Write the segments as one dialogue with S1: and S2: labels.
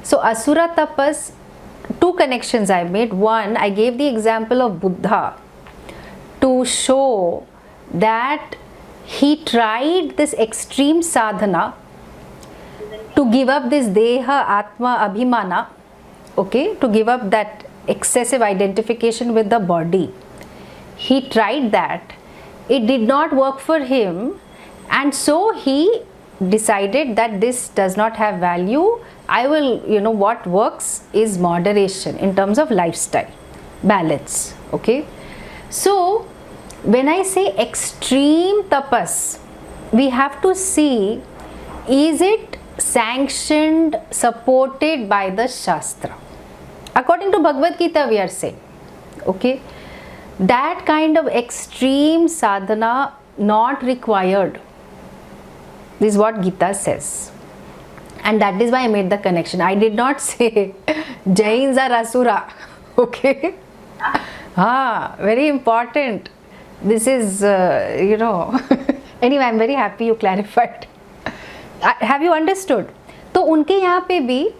S1: So Asura Tapas, two connections I made. One, I gave the example of Buddha to show that he tried this extreme sadhana to give up this Deha Atma Abhimana, okay, to give up that excessive identification with the body. He tried that, it did not work for him, and so he decided that this does not have value. I will, what works is moderation in terms of lifestyle, balance, okay. So when I say extreme tapas, we have to see, is it sanctioned, supported by the Shastra? According to Bhagavad Gita, we are saying, okay, that kind of extreme sadhana not required. This is what Gita says. And that is why I made the connection. I did not say Jains are Asura. Okay. Very important. This is, Anyway, I am very happy you clarified. Have you understood? So, unke yahan pe bhi,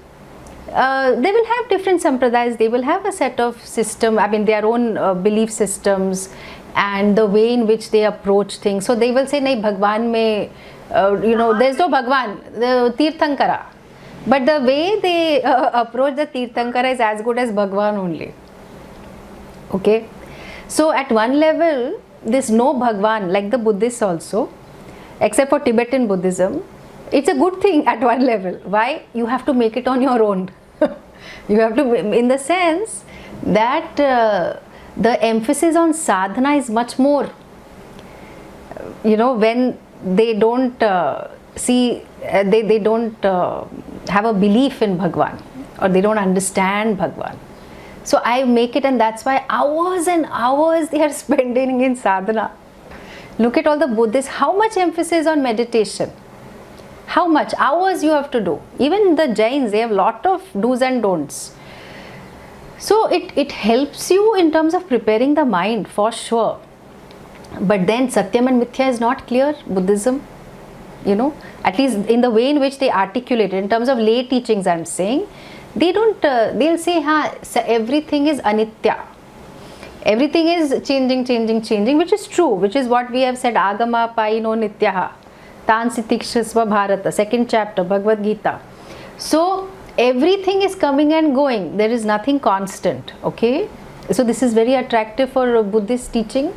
S1: they will have different sampradayas. They will have a set of system, their own belief systems and the way in which they approach things. So, they will say, nahi, Bhagwan mein, there's no Bhagwan, the Tirthankara. But the way they approach the Tirthankara is as good as Bhagwan only. Okay. So, at one level, this no Bhagwan, like the Buddhists also, except for Tibetan Buddhism, it's a good thing at one level. Why? You have to make it on your own. You have to, in the sense that the emphasis on sadhana is much more. When they don't they don't have a belief in Bhagwan, or they don't understand Bhagwan. So I make it, and that's why hours and hours they are spending in sadhana. Look at all the Buddhists, how much emphasis on meditation. How much hours you have to do. Even the Jains, they have lot of do's and don'ts. So it helps you in terms of preparing the mind for sure. But then Satyam and Mithya is not clear, Buddhism, at least in the way in which they articulate it. In terms of lay teachings, I'm saying, they don't, they'll say, everything is anitya. Everything is changing, which is true, which is what we have said, Agama Paino Nityaha. Tansitikshasva Bharata, 2nd chapter, Bhagavad Gita. So, everything is coming and going. There is nothing constant. Okay. So, this is very attractive for Buddhist teaching.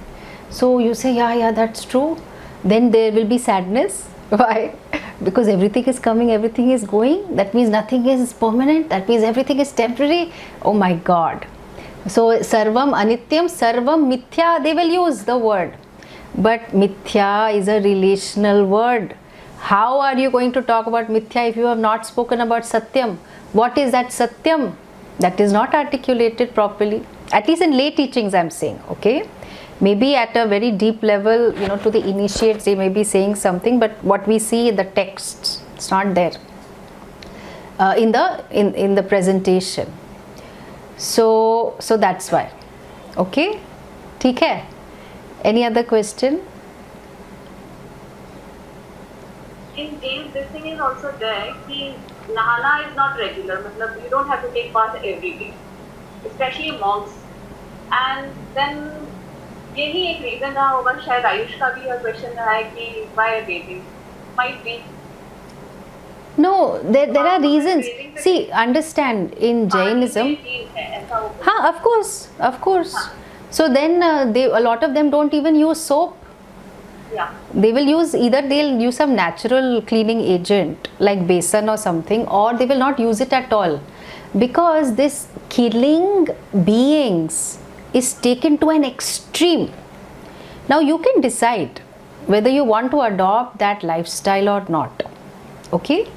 S1: So, you say, yeah, that's true. Then there will be sadness. Why? Because everything is coming, everything is going. That means nothing is permanent. That means everything is temporary. Oh my God. So, Sarvam Anityam, Sarvam Mithya, they will use the word. But Mithya is a relational word. How are you going to talk about Mithya if you have not spoken about Satyam? What is that Satyam? That is not articulated properly. At least in lay teachings, I'm saying, okay? Maybe at a very deep level, to the initiates, they may be saying something, but what we see in the texts, it's not there in the presentation. So that's why. Okay? ठीक है? Any other question?
S2: In James, this thing is also there. Nahana is not regular. मतलब you don't have to take bath every day, especially monks. And then यही एक reason रहा होगा, शायद आयुष का भी यह question रहा है कि why bathing? Might be.
S1: No, there are reasons. See, understand, in Jainism, of course. So then a lot of them don't even use soap.
S2: Yeah.
S1: They will use, either they'll use some natural cleaning agent like besan or something, or they will not use it at all, because this killing beings is taken to an extreme. Now you can decide whether you want to adopt that lifestyle or not. Okay?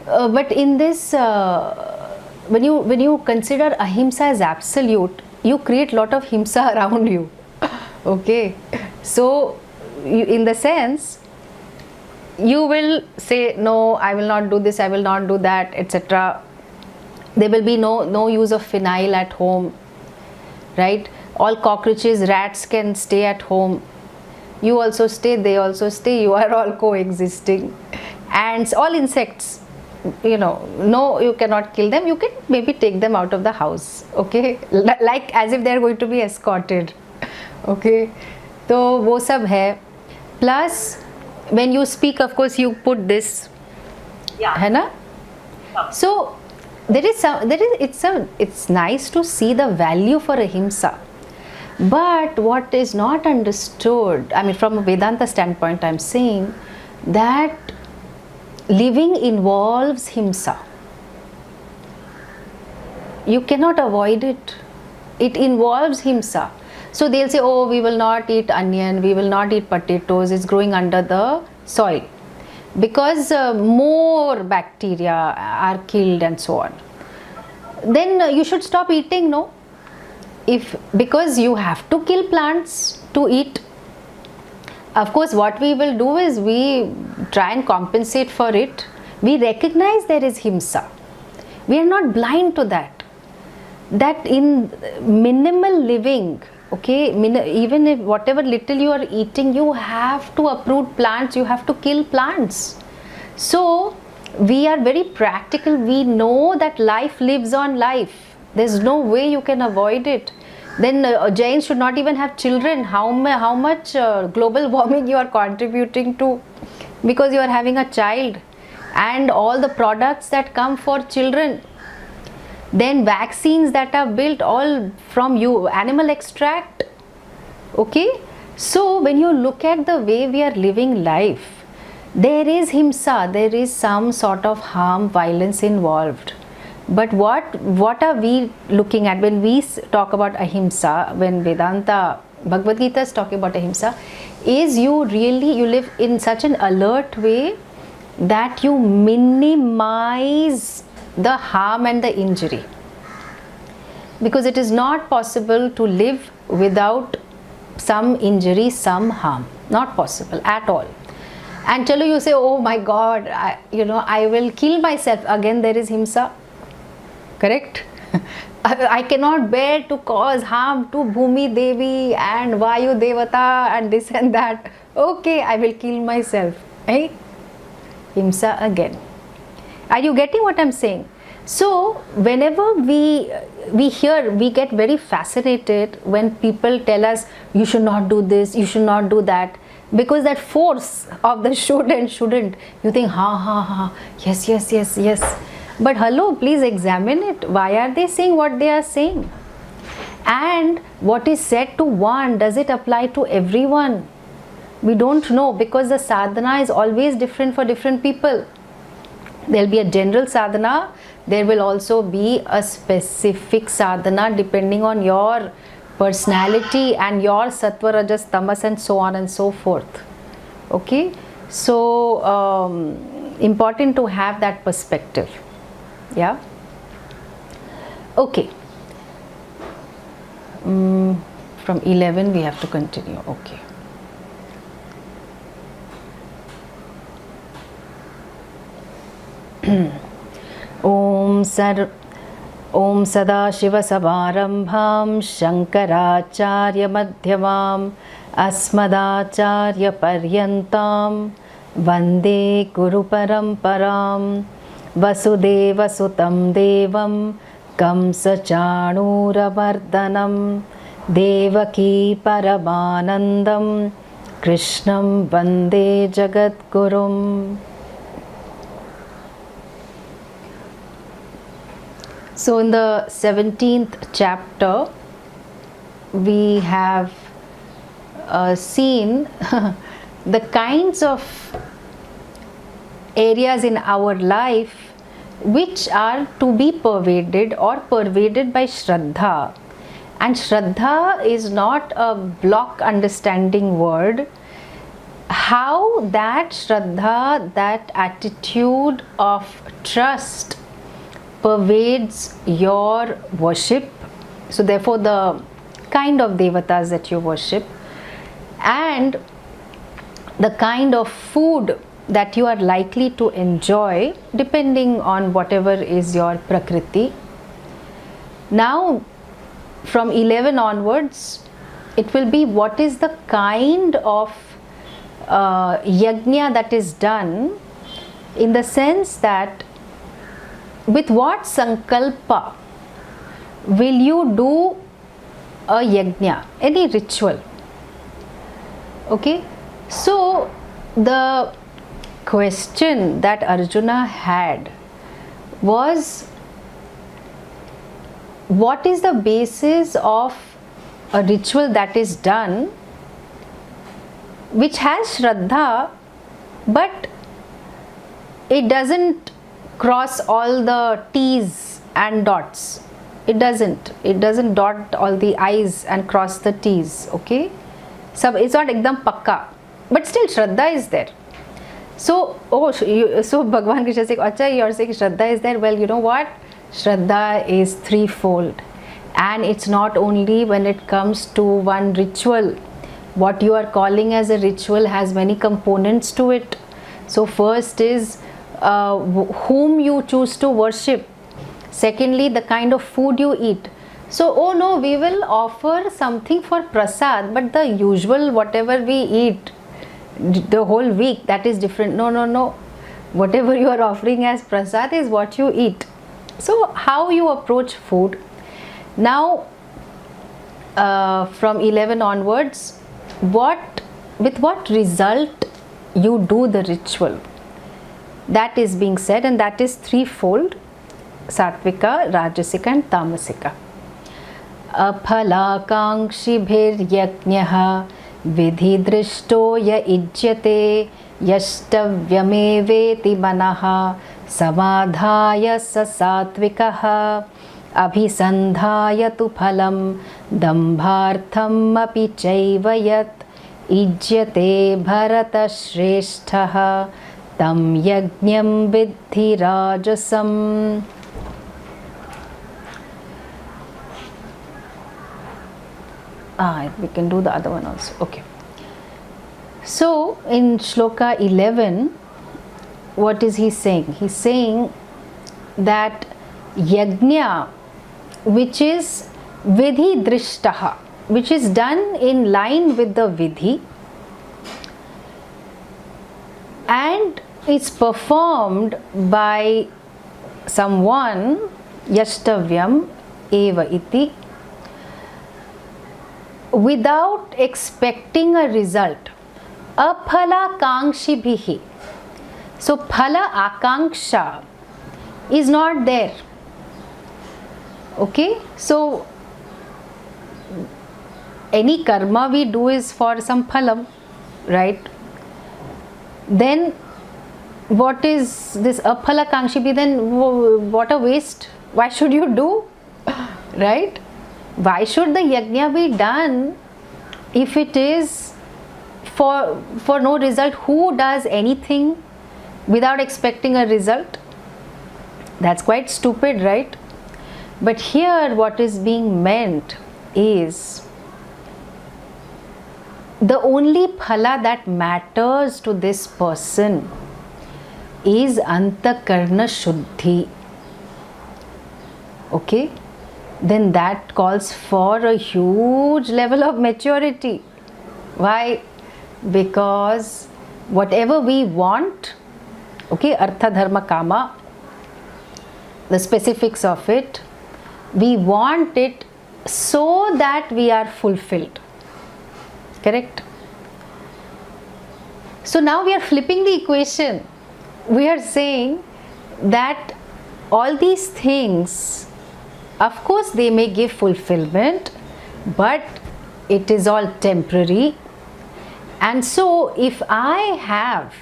S1: But in this, when you consider ahimsa as absolute, you create lot of himsa around you. Okay? So, in the sense, you will say, no, I will not do this, I will not do that, etc. There will be no use of phenyl at home, right? All cockroaches, rats can stay at home. You also stay, they also stay, you are all coexisting. Ants, all insects, no, you cannot kill them. You can maybe take them out of the house, okay, like as if they are going to be escorted, okay. तो वो सब है. Plus when you speak, of course you put this,
S2: Yeah.
S1: है ना. So it's nice to see the value for ahimsa, but what is not understood, I mean from a Vedanta standpoint, I'm saying that living involves himsa. You cannot avoid it. It involves himsa. So they'll say, oh, we will not eat onion, we will not eat potatoes, it's growing under the soil, because more bacteria are killed and so on. Then you should stop eating, no? Because you have to kill plants to eat. Of course, what we will do is we try and compensate for it. We recognize there is himsa. We are not blind to that. That in minimal living, okay, even if whatever little you are eating, you have to uproot plants, you have to kill plants. So we are very practical. We know that life lives on life. There's no way you can avoid it. Then Jains should not even have children. How much global warming you are contributing to, because you are having a child, and all the products that come for children. Then vaccines that are built all from animal extract, okay. So when you look at the way we are living life, there is himsa, there is some sort of harm, violence involved. But what are we looking at when we talk about ahimsa, when Vedanta, Bhagavad Gita is talking about ahimsa, is you live in such an alert way that you minimize the harm and the injury, because it is not possible to live without some injury, some harm, not possible at all. And chalo, you say, oh my God, I will kill myself. Again, there is himsa, correct? I cannot bear to cause harm to Bhumi Devi and Vayu Devata and this and that. Okay, I will kill myself. Eh? Himsa again. Are you getting what I'm saying? So whenever we hear, we get very fascinated when people tell us, you should not do this, you should not do that, because that force of the should and shouldn't, you think, yes. But hello, please examine it. Why are they saying what they are saying? And what is said to one, does it apply to everyone? We don't know, because the sadhana is always different for different people. There will be a general sadhana, there will also be a specific sadhana depending on your personality and your sattva, rajas, tamas and so on and so forth. Okay, so important to have that perspective. Yeah. Okay. From 11 we have to continue. Okay. Om Sadashiva-Samarambham Shankaracharya-Madhyamam Asmadacharya-Paryantam Vande Guru-Paramparam Vasudeva-Sutam Devam Kamsa-Chanura-Vardhanam Devaki Paramanandam Krishnam Vande Jagadgurum. So in the 17th chapter, we have seen the kinds of areas in our life which are to be pervaded or pervaded by Shraddha. And Shraddha is not a block understanding word. How that Shraddha, that attitude of trust pervades your worship. So therefore the kind of devatas that you worship and the kind of food that you are likely to enjoy depending on whatever is your prakriti. Now from 11 onwards it will be what is the kind of yajna that is done, in the sense that with what sankalpa will you do a yajna, any ritual? Okay, so the question that Arjuna had was, what is the basis of a ritual that is done which has Shraddha, but it doesn't cross all the T's and dots. It doesn't dot all the I's and cross the T's. Okay, so it's not ekdam pakka, but still Shraddha is there. So so Bhagwan Krishna says, acha, you are saying Shraddha is there. Well, you know what, Shraddha is threefold, and it's not only when it comes to one ritual. What you are calling as a ritual has many components to it. So first is whom you choose to worship. Secondly, the kind of food you eat. So, oh no, we will offer something for prasad, but the usual whatever we eat the whole week, that is different. No. Whatever you are offering as prasad is what you eat. So, how you approach food. Now, from 11 onwards, with what result you do the ritual, that is being said, and that is threefold: Satvika, Rajasika and Tamasika. Aphalakankshibhiryajnah vidhi drishto ya ijyate yashtavyameveti manaha samadhaya sa satvikaha abhisandhaya tu phalam dambhartham api chaivayat ijyate bharata shresthaha tam yajñam vidhi rajasam. We can do the other one also. Okay. So in Shloka 11, what is he saying? He's saying that yajna, which is vidhi drishtaha, which is done in line with the vidhi and is performed by someone, yashtavyam eva iti, without expecting a result. Aphala kankshibhihi. So phala akanksha is not there. Okay, so any karma we do is for some phalam, right? Then what is this aphala kankshibhi? Then what a waste. Why should you do? Right? Why should the yajna be done if it is for no result? Who does anything without expecting a result? That's quite stupid, right? But here what is being meant is the only phala that matters to this person is antakarna shuddhi. Okay? Then that calls for a huge level of maturity. Why? Because whatever we want, okay, artha, dharma, kama, the specifics of it, we want it so that we are fulfilled. Correct? So now we are flipping the equation. We are saying that all these things, of course, they may give fulfillment, but it is all temporary. And so, if I have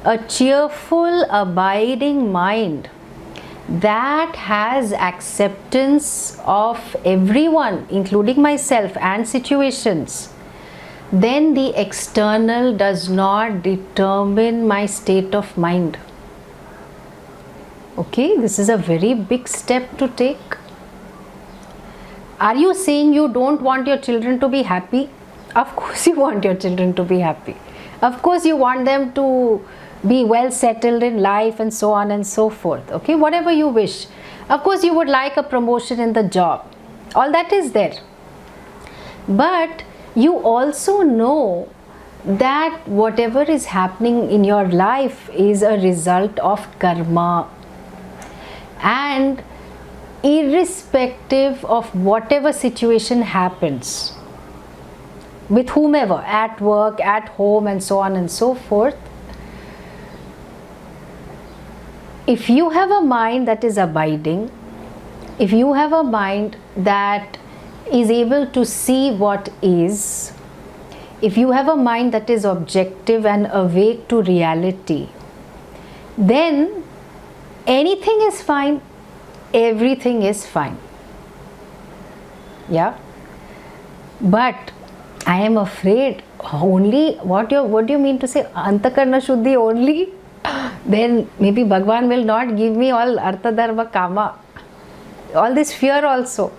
S1: a cheerful, abiding mind that has acceptance of everyone, including myself and situations, then the external does not determine my state of mind. Okay, this is a very big step to take. Are you saying you don't want your children to be happy? Of course you want your children to be happy. Of course you want them to be well settled in life and so on and so forth. Okay, whatever you wish. Of course you would like a promotion in the job. All that is there. But you also know that whatever is happening in your life is a result of karma. And irrespective of whatever situation happens with whomever, at work, at home, and so on and so forth, if you have a mind that is abiding, if you have a mind that is able to see what is, if you have a mind that is objective and awake to reality, then anything is fine, everything is fine. Yeah. But I am afraid only, what do you mean to say, Antakarna Shuddhi only? Then maybe Bhagwan will not give me all Artha Dharma Kama. All this fear also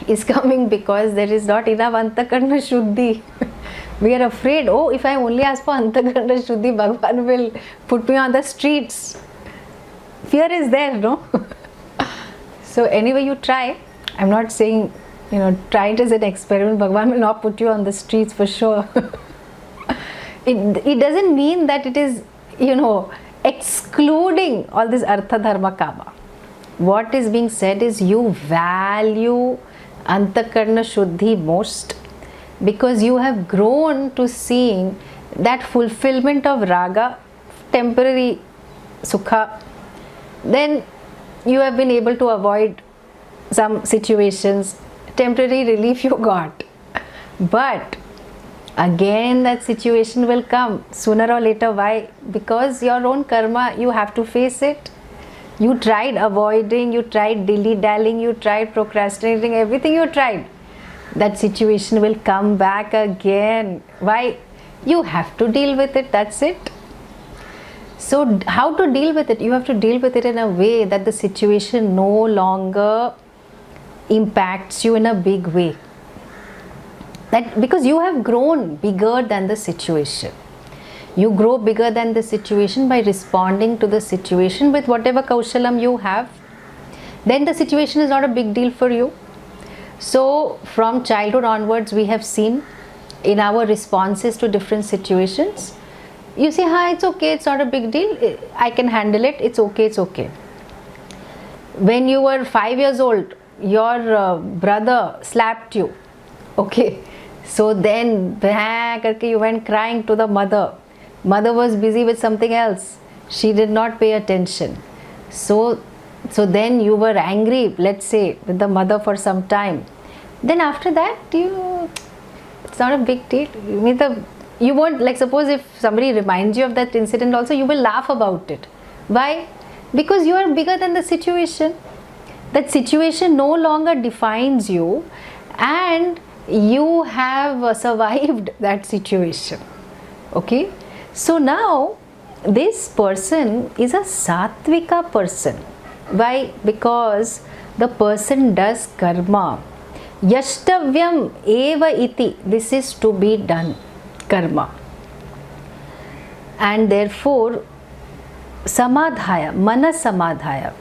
S1: is coming because there is not enough Antakarna Shuddhi. We are afraid, oh, if I only ask for Antakarna Shuddhi, Bhagwan will put me on the streets. Fear is there, no? So anyway, you try. I'm not saying, try it as an experiment. Bhagwan will not put you on the streets for sure. It doesn't mean that it is, excluding all this Artha Dharma Kama. What is being said is you value Antakarna Shuddhi most because you have grown to seeing that fulfillment of raga, temporary sukha. Then you have been able to avoid some situations, temporary relief you got. But again that situation will come sooner or later. Why? Because your own karma, you have to face it. You tried avoiding, you tried dilly-dallying, you tried procrastinating, everything you tried. That situation will come back again. Why? You have to deal with it, that's it. So how to deal with it? You have to deal with it in a way that the situation no longer impacts you in a big way. That because you have grown bigger than the situation. You grow bigger than the situation by responding to the situation with whatever kaushalam you have. Then the situation is not a big deal for you. So from childhood onwards, we have seen in our responses to different situations, you say, it's okay, it's not a big deal, I can handle it, it's okay, it's okay. When you were 5 years old, your brother slapped you, okay, so then you went crying to the mother. Mother was busy with something else, she did not pay attention. So then you were angry, let's say, with the mother for some time. Then after that, it's not a big deal. You won't, like, suppose if somebody reminds you of that incident also, you will laugh about it. Why? Because you are bigger than the situation. That situation no longer defines you and you have survived that situation. Okay? So now, this person is a Sattvika person. Why? Because the person does karma. Yashtavyam eva iti. This is to be done. Karma. And therefore, samadhaya, mana samadhaya.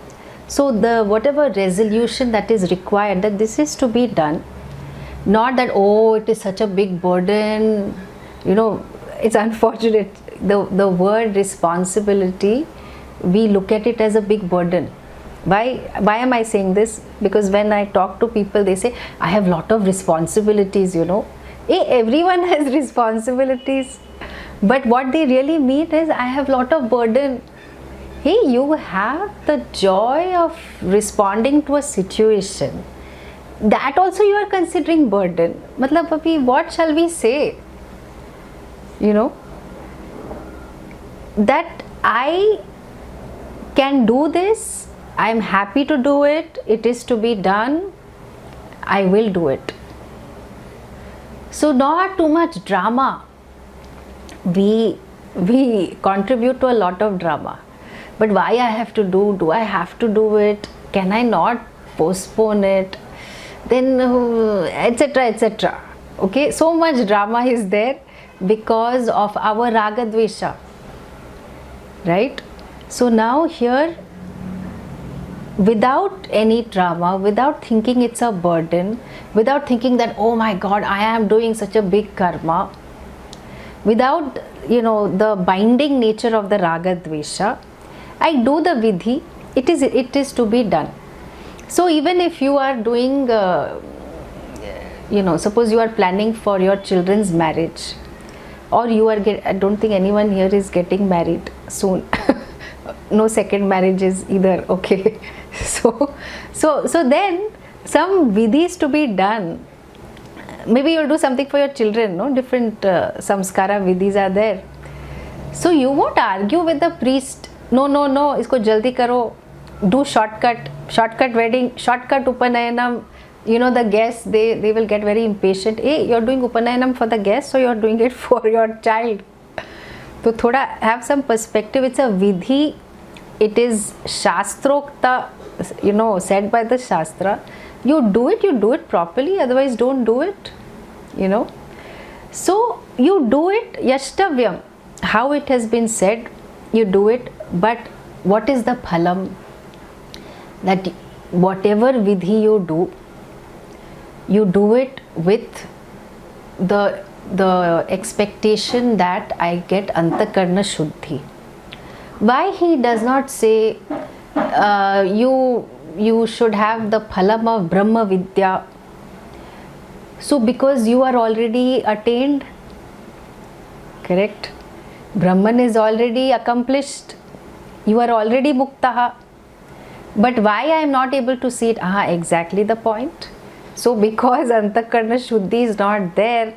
S1: So the whatever resolution that is required, that this is to be done. Not that, oh, it is such a big burden. It's unfortunate. The word responsibility, we look at it as a big burden. Why am I saying this? Because when I talk to people, they say, I have lot of responsibilities, Hey, everyone has responsibilities. But what they really mean is, I have lot of burden. Hey, you have the joy of responding to a situation. That also you are considering burden. Matlab, abhi, what shall we say? That I can do this, I am happy to do it, it is to be done, I will do it. So not too much drama. We contribute to a lot of drama. But why I have to do I have to do it, can I not postpone it, then etc, etc. Okay, so much drama is there because of our raga dvesha, right? So now here, without any drama, without thinking it's a burden, without thinking that, oh my God, I am doing such a big karma, without the binding nature of the raga dvesha, I do the vidhi, it is to be done. So even if you are doing suppose you are planning for your children's marriage, or you are I don't think anyone here is getting married soon. No second marriages either, okay. So then some vidhis to be done. Maybe you'll do something for your children, no? Different samskara vidhis are there. So you won't argue with the priest. No, isko jaldi karo. Do shortcut wedding, shortcut upanayanam. The guests, they will get very impatient. Hey, you're doing upanayanam for the guests, or you're doing it for your child. So thoda have some perspective. It's a vidhi. It is shastrokta, said by the shastra. You do it properly, otherwise don't do it. So you do it yashtavyam, how it has been said, you do it, but what is the phalam? That whatever vidhi you do it with the expectation that I get antakarna shuddhi. Why he does not say you should have the phalam of Brahma Vidya? So because you are already attained, correct? Brahman is already accomplished. You are already muktaha. But why I am not able to see it? Exactly the point. So because antakarna shuddhi is not there,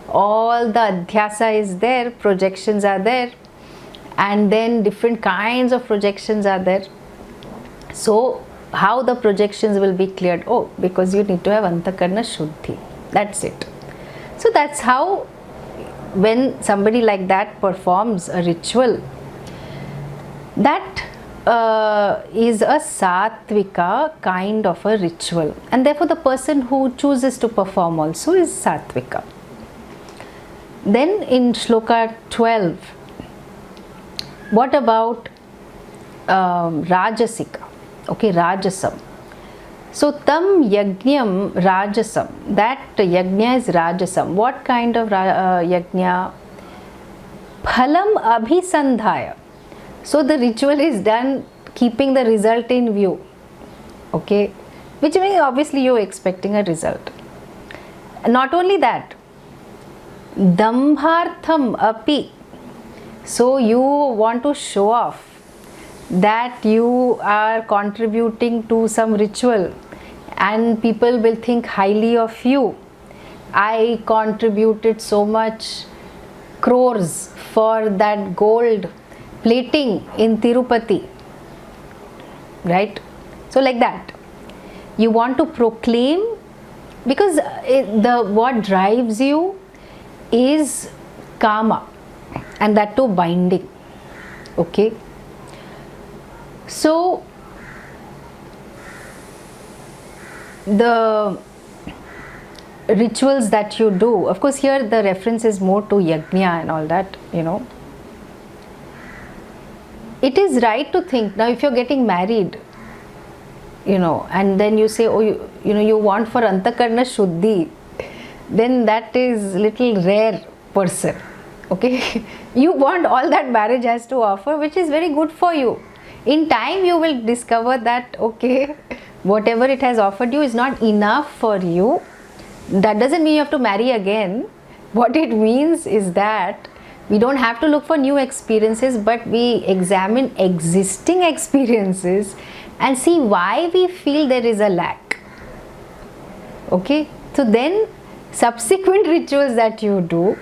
S1: all the adhyasa is there, projections are there, and then different kinds of projections are there. So how the projections will be cleared? Oh, because you need to have antakarna shuddhi. That's it. So that's how, when somebody like that performs a ritual, that is a sattvika kind of a ritual, and therefore the person who chooses to perform also is sattvika. Then in shloka 12, what about rajasika? Okay, rajasam. So tam yajnam rajasam, that yajna is rajasam. What kind of yajna? Phalam abhisandhaya. So the ritual is done keeping the result in view, okay, which means obviously you are expecting a result. Not only that, dambhartham api. So you want to show off that you are contributing to some ritual, and people will think highly of you. I contributed so much crores for that gold plating in Tirupati, right? So like that, you want to proclaim, because what drives you is kama, and that too binding, okay? So the rituals that you do, of course here the reference is more to yajna and all that, it is right to think, now if you're getting married, and then you say, oh, you want for antakarna shuddhi, then that is little rare person, okay? You want all that marriage has to offer, which is very good for you. In time you will discover that, okay, whatever it has offered you is not enough for you. That doesn't mean you have to marry again. What it means is that we don't have to look for new experiences, but we examine existing experiences and see why we feel there is a lack. Okay, so then subsequent rituals that you do,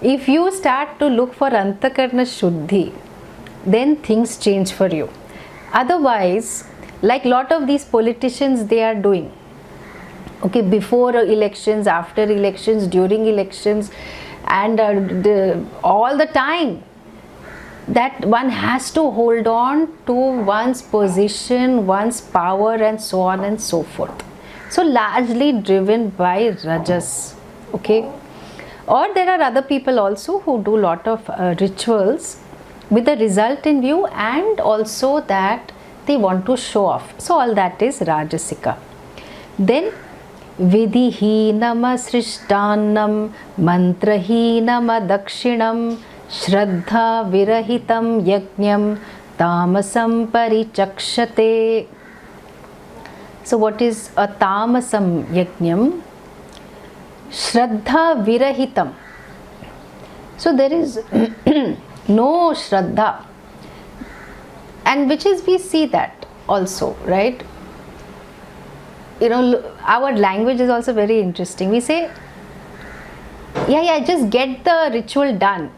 S1: if you start to look for antakarna shuddhi, then things change for you. Otherwise, like lot of these politicians, they are doing, okay, before elections, after elections, during elections, and all the time, that one has to hold on to one's position, one's power, and so on and so forth. So largely driven by rajas, okay? Or there are other people also who do lot of rituals with the result in view, and also that they want to show off. So all that is rajasika. Then vidhihinam srishtannam mantrahinam dakshinam shraddha virahitam yajnam tamasam parichakshate. So what is a tamasam yajnam? Shraddha virahitam. So there is no shraddha, and which is, we see that also, right? You know, our language is also very interesting. We say, yeah, just get the ritual done,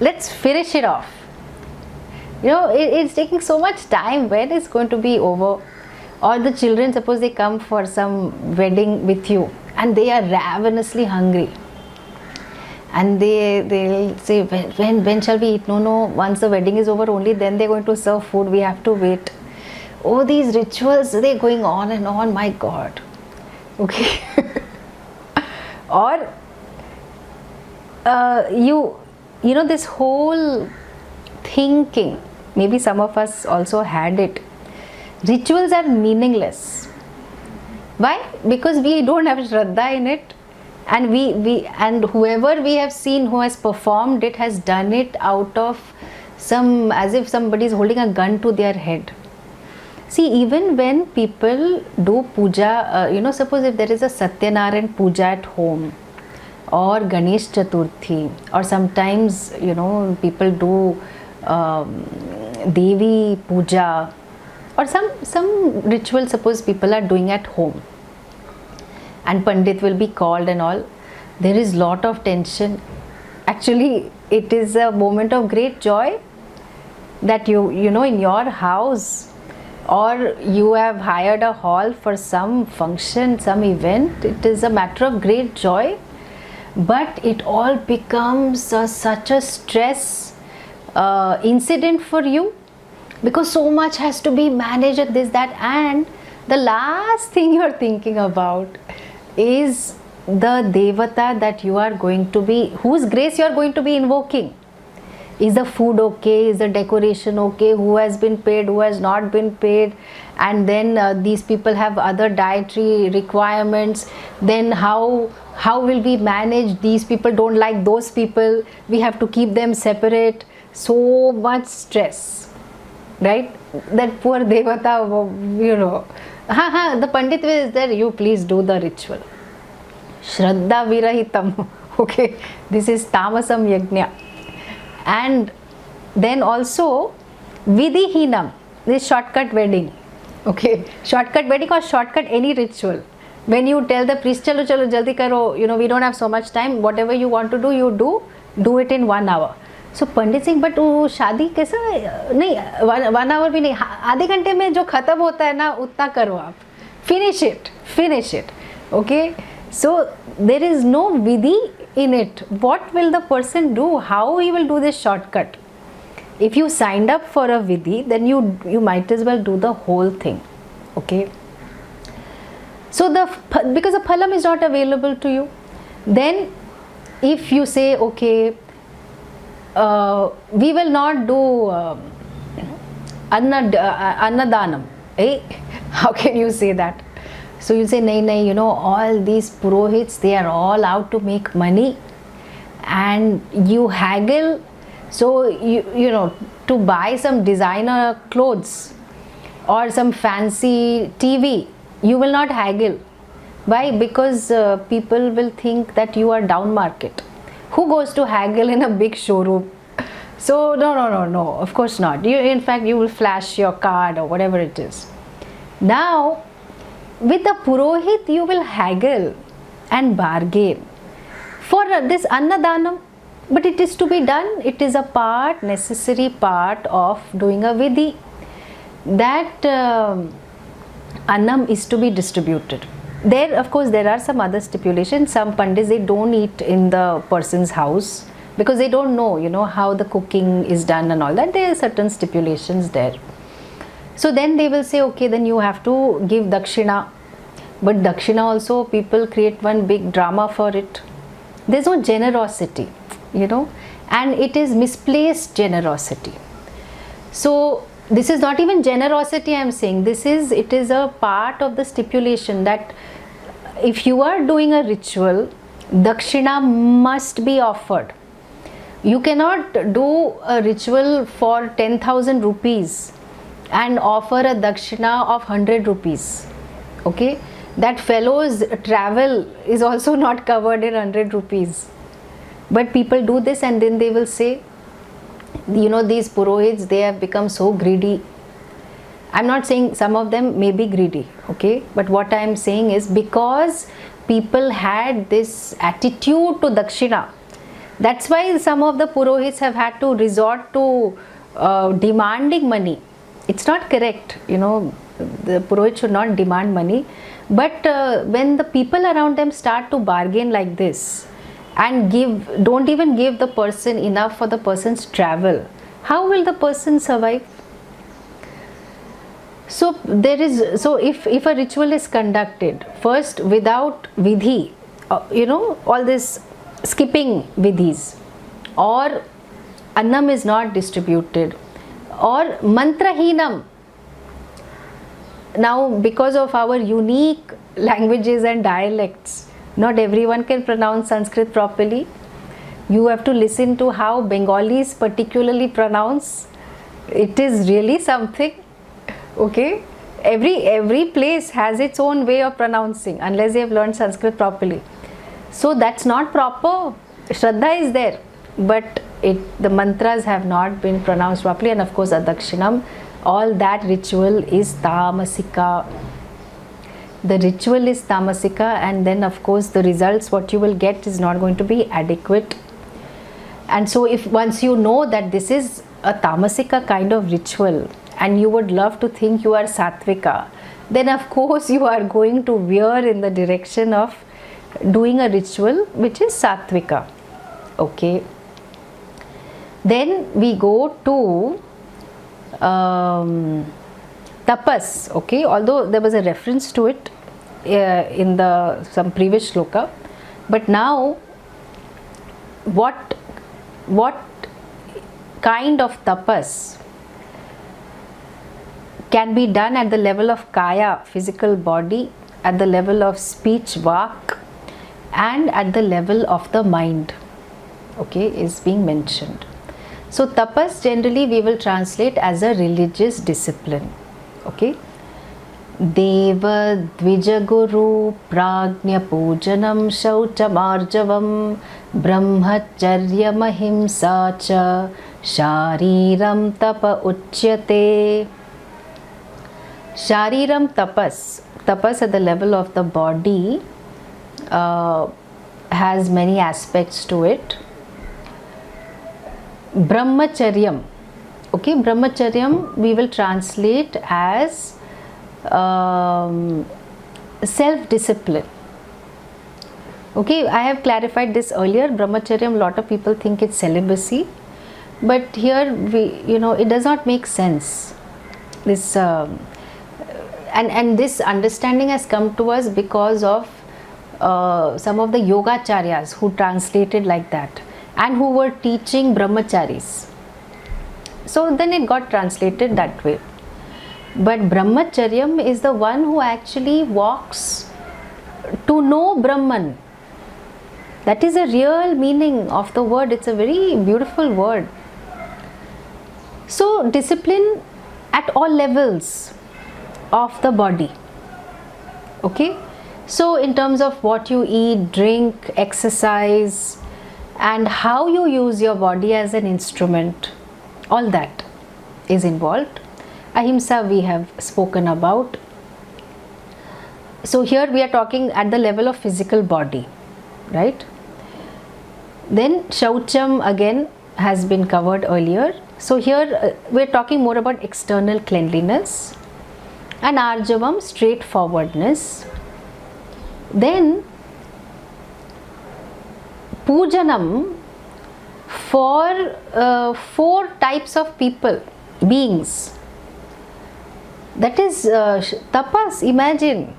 S1: let's finish it off. You know, it's taking so much time. When is going to be over? Or the children, suppose they come for some wedding with you and they are ravenously hungry, and they'll say, when shall we eat? No, once the wedding is over, only then they're going to serve food, we have to wait. Oh, these rituals, they're going on and on, my God. Okay. Or you know, this whole thinking, maybe some of us also had it, rituals are meaningless. Why? Because we don't have Shraddha in it, and and whoever we have seen who has performed it has done it out of some, as if somebody is holding a gun to their head. See, even when people do puja, you know, suppose if there is a Satyanarayan puja at home, or Ganesh Chaturthi, or sometimes, you know, people do Devi puja, or some ritual, suppose people are doing at home, and Pandit will be called and all, there is lot of tension. Actually, it is a moment of great joy that you know, in your house, or you have hired a hall for some function, some event, it is a matter of great joy. But it all becomes such a stress incident for you, because so much has to be managed at this, that, and the last thing you are thinking about is the devata that you are going to be, whose grace you are going to be invoking. Is the food okay? Is the decoration okay? Who has been paid? Who has not been paid? And then these people have other dietary requirements. Then how will we manage? These people don't like those people. We have to keep them separate. So much stress, right? That poor devata, you know. The Pandit is there. You please do the ritual. Shraddha virahitam. Okay, this is tamasam yajna. And then also vidhihinam, this shortcut wedding. Okay, shortcut wedding or shortcut any ritual. When you tell the priest, chalo jaldi karo, you know, we don't have so much time, whatever you want to do, you do it in 1 hour. So Pandit Singh, but वो शादी कैसा नहीं, 1 hour भी नहीं, आधे घंटे में जो खत्म होता है ना, उतना करो आप, finish it. Okay, so there is no vidhi in it. What will the person do? How he will do this shortcut? If you signed up for a vidhi, then you might as well do the whole thing. Okay, so because the phalam is not available to you, then if you say, okay, we will not do annadanam, how can you say that? So you say, nahi, you know, all these purohits, they are all out to make money, and you haggle. So you know, to buy some designer clothes or some fancy TV, you will not haggle. Why? Because people will think that you are down market. Who goes to haggle in a big showroom? So no, of course not. In fact, you will flash your card or whatever it is. Now, with the purohit, you will haggle and bargain for this annadanam, but it is to be done. It is a necessary part of doing a vidhi, that annam is to be distributed. There, of course, there are some other stipulations. Some pandits, they don't eat in the person's house because they don't know, you know, how the cooking is done and all that. There are certain stipulations there. So then they will say, okay, then you have to give dakshina. But dakshina also, people create one big drama for it. There's no generosity, you know, and it is misplaced generosity. So this is not even generosity I am saying. It is a part of the stipulation that if you are doing a ritual, dakshina must be offered. You cannot do a ritual for 10,000 rupees and offer a dakshina of 100 rupees. Okay, that fellow's travel is also not covered in 100 rupees. But people do this, and then they will say, you know, these purohits, they have become so greedy. I'm not saying some of them may be greedy, okay, but what I am saying is, because people had this attitude to dakshina, that's why some of the purohits have had to resort to demanding money. It's not correct, you know, the purohit should not demand money. But when the people around them start to bargain like this and don't even give the person enough for the person's travel, how will the person survive? So if a ritual is conducted first without vidhi, you know, all this skipping vidhis, or annam is not distributed, or mantrahinam. Now, because of our unique languages and dialects, not everyone can pronounce Sanskrit properly. You have to listen to how Bengalis particularly pronounce. It is really something. Okay, every place has its own way of pronouncing, unless they have learned Sanskrit properly. So that's not proper. Shraddha is there, but the mantras have not been pronounced properly, and of course adakshinam, all that ritual is tamasika. The ritual is tamasika, and then of course the results what you will get is not going to be adequate. And so if once you know that this is a tamasika kind of ritual, and you would love to think you are sattvika, then of course you are going to veer in the direction of doing a ritual which is sattvika. Okay. Then we go to tapas. Okay, although there was a reference to it in some previous shloka, but now what kind of tapas can be done at the level of kaya, physical body, at the level of speech, vak, and at the level of the mind, okay, is being mentioned. So tapas generally we will translate as a religious discipline. Okay, Deva Dvija Guru Pragnya Pujanam Shauchamarjavam Brahmacharya Mahimsa Cha Shariram Tapa Uchyate. Shariram tapas at the level of the body has many aspects to it. Brahmacharyam, okay, brahmacharyam we will translate as self-discipline. Okay, I have clarified this earlier. Brahmacharyam, a lot of people think it's celibacy, but here it does not make sense. This and this understanding has come to us because of some of the yogacharyas who translated like that and who were teaching brahmacharis. So then it got translated that way. But brahmacharyam is the one who actually walks to know Brahman. That is a real meaning of the word. It's a very beautiful word. So discipline at all levels of the body. Okay, so in terms of what you eat, drink, exercise, and how you use your body as an instrument, all that is involved. Ahimsa we have spoken about. So here we are talking at the level of physical body, right? Then Shaucham again has been covered earlier. So here we are talking more about external cleanliness, and Arjavam, straightforwardness. Then Pujanam for 4 types of beings. That is tapas. Imagine.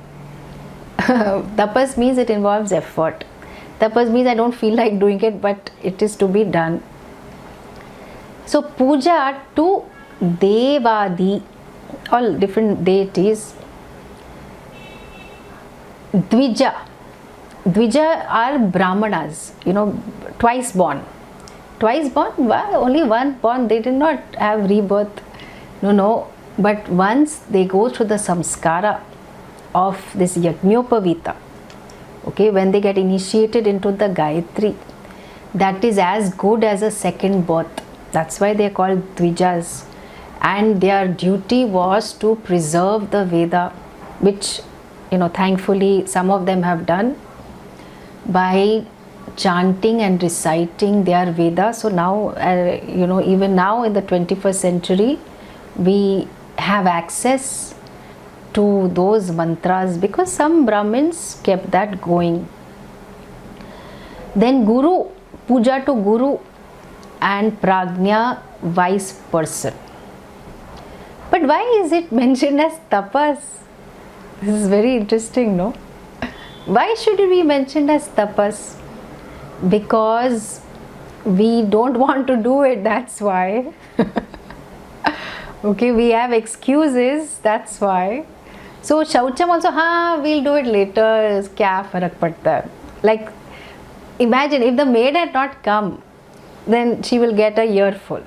S1: Tapas means it involves effort. Tapas means I don't feel like doing it, but it is to be done. So puja to Devadi, all different deities. Dvija are Brahmanas, twice born. Twice born? Why? Only one born. They did not have rebirth. No. But once they go through the samskara of this Yajñopavita, okay, when they get initiated into the Gayatri, that is as good as a second birth. That's why they are called Dvijas. And their duty was to preserve the Veda, which, thankfully some of them have done by chanting and reciting their Veda. So now, even now in the 21st century, we have access to those mantras because some Brahmins kept that going. Then Guru, puja to Guru, and Prajna, wise person. But why is it mentioned as tapas? This is very interesting, no? Why should it be mentioned as tapas? Because we don't want to do it, that's why. Okay, we have excuses, that's why. So Shaucham also, we'll do it later, kya farak padta hai? Like, imagine if the maid had not come, then she will get a earful.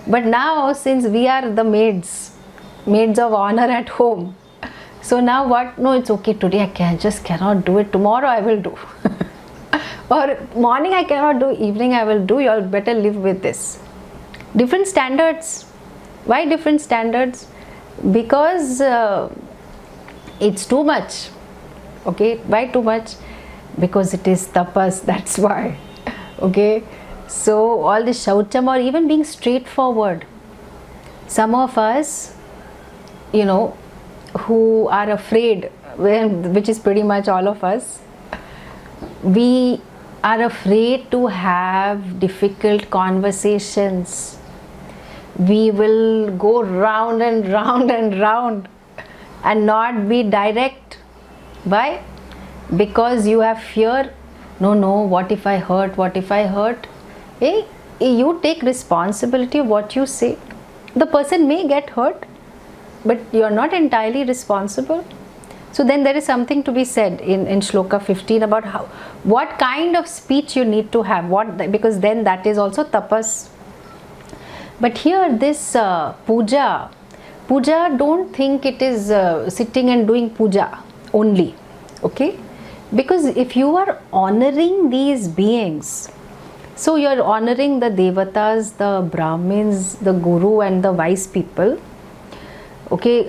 S1: But now, since we are the maids of honor at home, so now what? No, it's okay, today I just cannot do it, tomorrow I will do. Or morning I cannot do, evening I will do, you all better live with this. Different standards. Why different standards? Because it's too much. Okay, why too much? Because it is tapas, that's why. Okay, so all this shaucham, or even being straightforward. Some of us, who are afraid, which is pretty much all of us, we are afraid to have difficult conversations. We will go round and round and round and not be direct. Why? Because you have fear. No, what if I hurt? Hey, you take responsibility of what you say. The person may get hurt, but you are not entirely responsible. So then there is something to be said in Shloka 15 about what kind of speech you need to have, because then that is also tapas. But here this puja, don't think it is sitting and doing puja only, okay? Because if you are honoring these beings, so you are honoring the devatas, the Brahmins, the Guru and the wise people. Okay,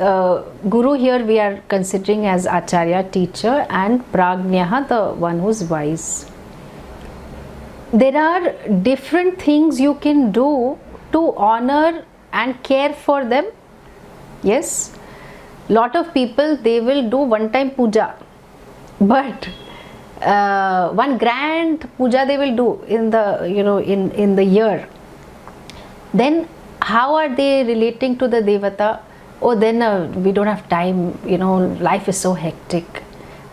S1: Guru here we are considering as Acharya, teacher, and Prajnaha, the one who is wise. There are different things you can do to honor and care for them. Yes, lot of people, they will do one time puja, but one grand puja they will do in the in the year. Then how are they relating to the devata? Oh, then we don't have time, life is so hectic.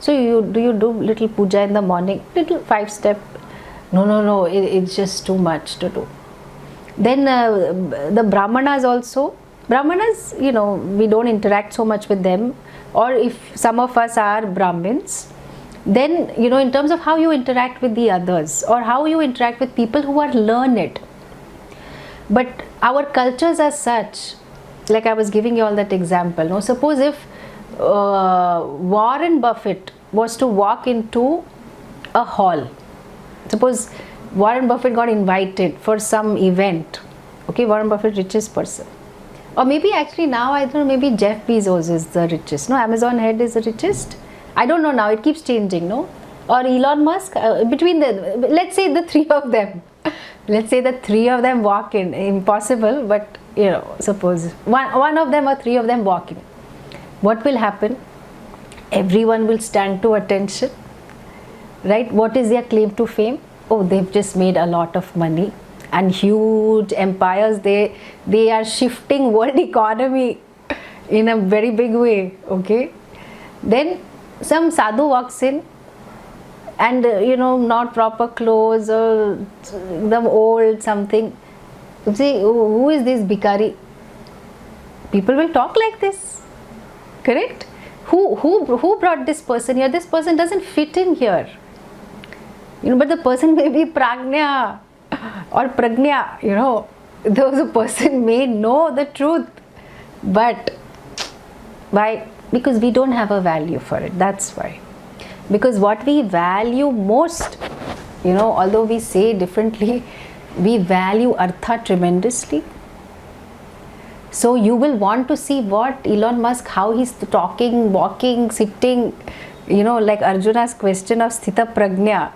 S1: So you do little puja in the morning, little 5-step. No, it's just too much to do. Then the Brahmanas also. Brahmanas, we don't interact so much with them. Or if some of us are Brahmins, then, in terms of how you interact with the others or how you interact with people who are learned. But our cultures are such, like I was giving you all that example. No? Suppose if Warren Buffett was to walk into a hall. Suppose Warren Buffett got invited for some event. Okay, Warren Buffett, richest person. Or maybe actually now, I don't know, maybe Jeff Bezos is the richest. No, Amazon head is the richest. I don't know now, it keeps changing, no? Or Elon Musk, between let's say the three of them. Let's say the three of them walk in. Impossible, but suppose one of them or three of them walk in. What will happen? Everyone will stand to attention. Right? What is their claim to fame? Oh, they've just made a lot of money and huge empires. They are shifting world economy in a very big way. Okay. Then some sadhu walks in and not proper clothes or them old something. You see, who is this bhikari? People will talk like this. Correct? Who brought this person here? This person doesn't fit in here. But the person may be prajna. or pragnya, those person may know the truth, but why? Because we don't have a value for it. That's why. Because what we value most, although we say differently, we value artha tremendously. So you will want to see what Elon Musk, how he's talking, walking, sitting, like Arjuna's question of Sthita Pragnya.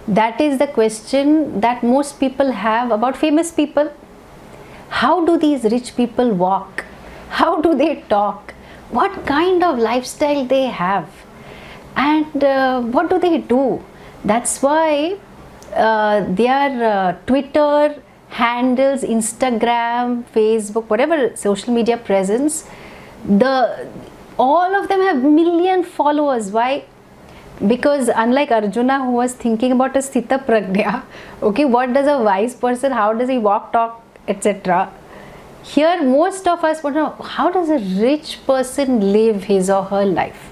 S1: That is the question that most people have about famous people. How do these rich people walk? How do they talk? What kind of lifestyle they have? And what do they do? That's why their Twitter handles, Instagram, Facebook, whatever social media presence, all of them have million followers. Why? Because unlike Arjuna, who was thinking about a Sthita Pragnya, okay, what does a wise person, how does he walk, talk, etc. Here most of us want to know, how does a rich person live his or her life?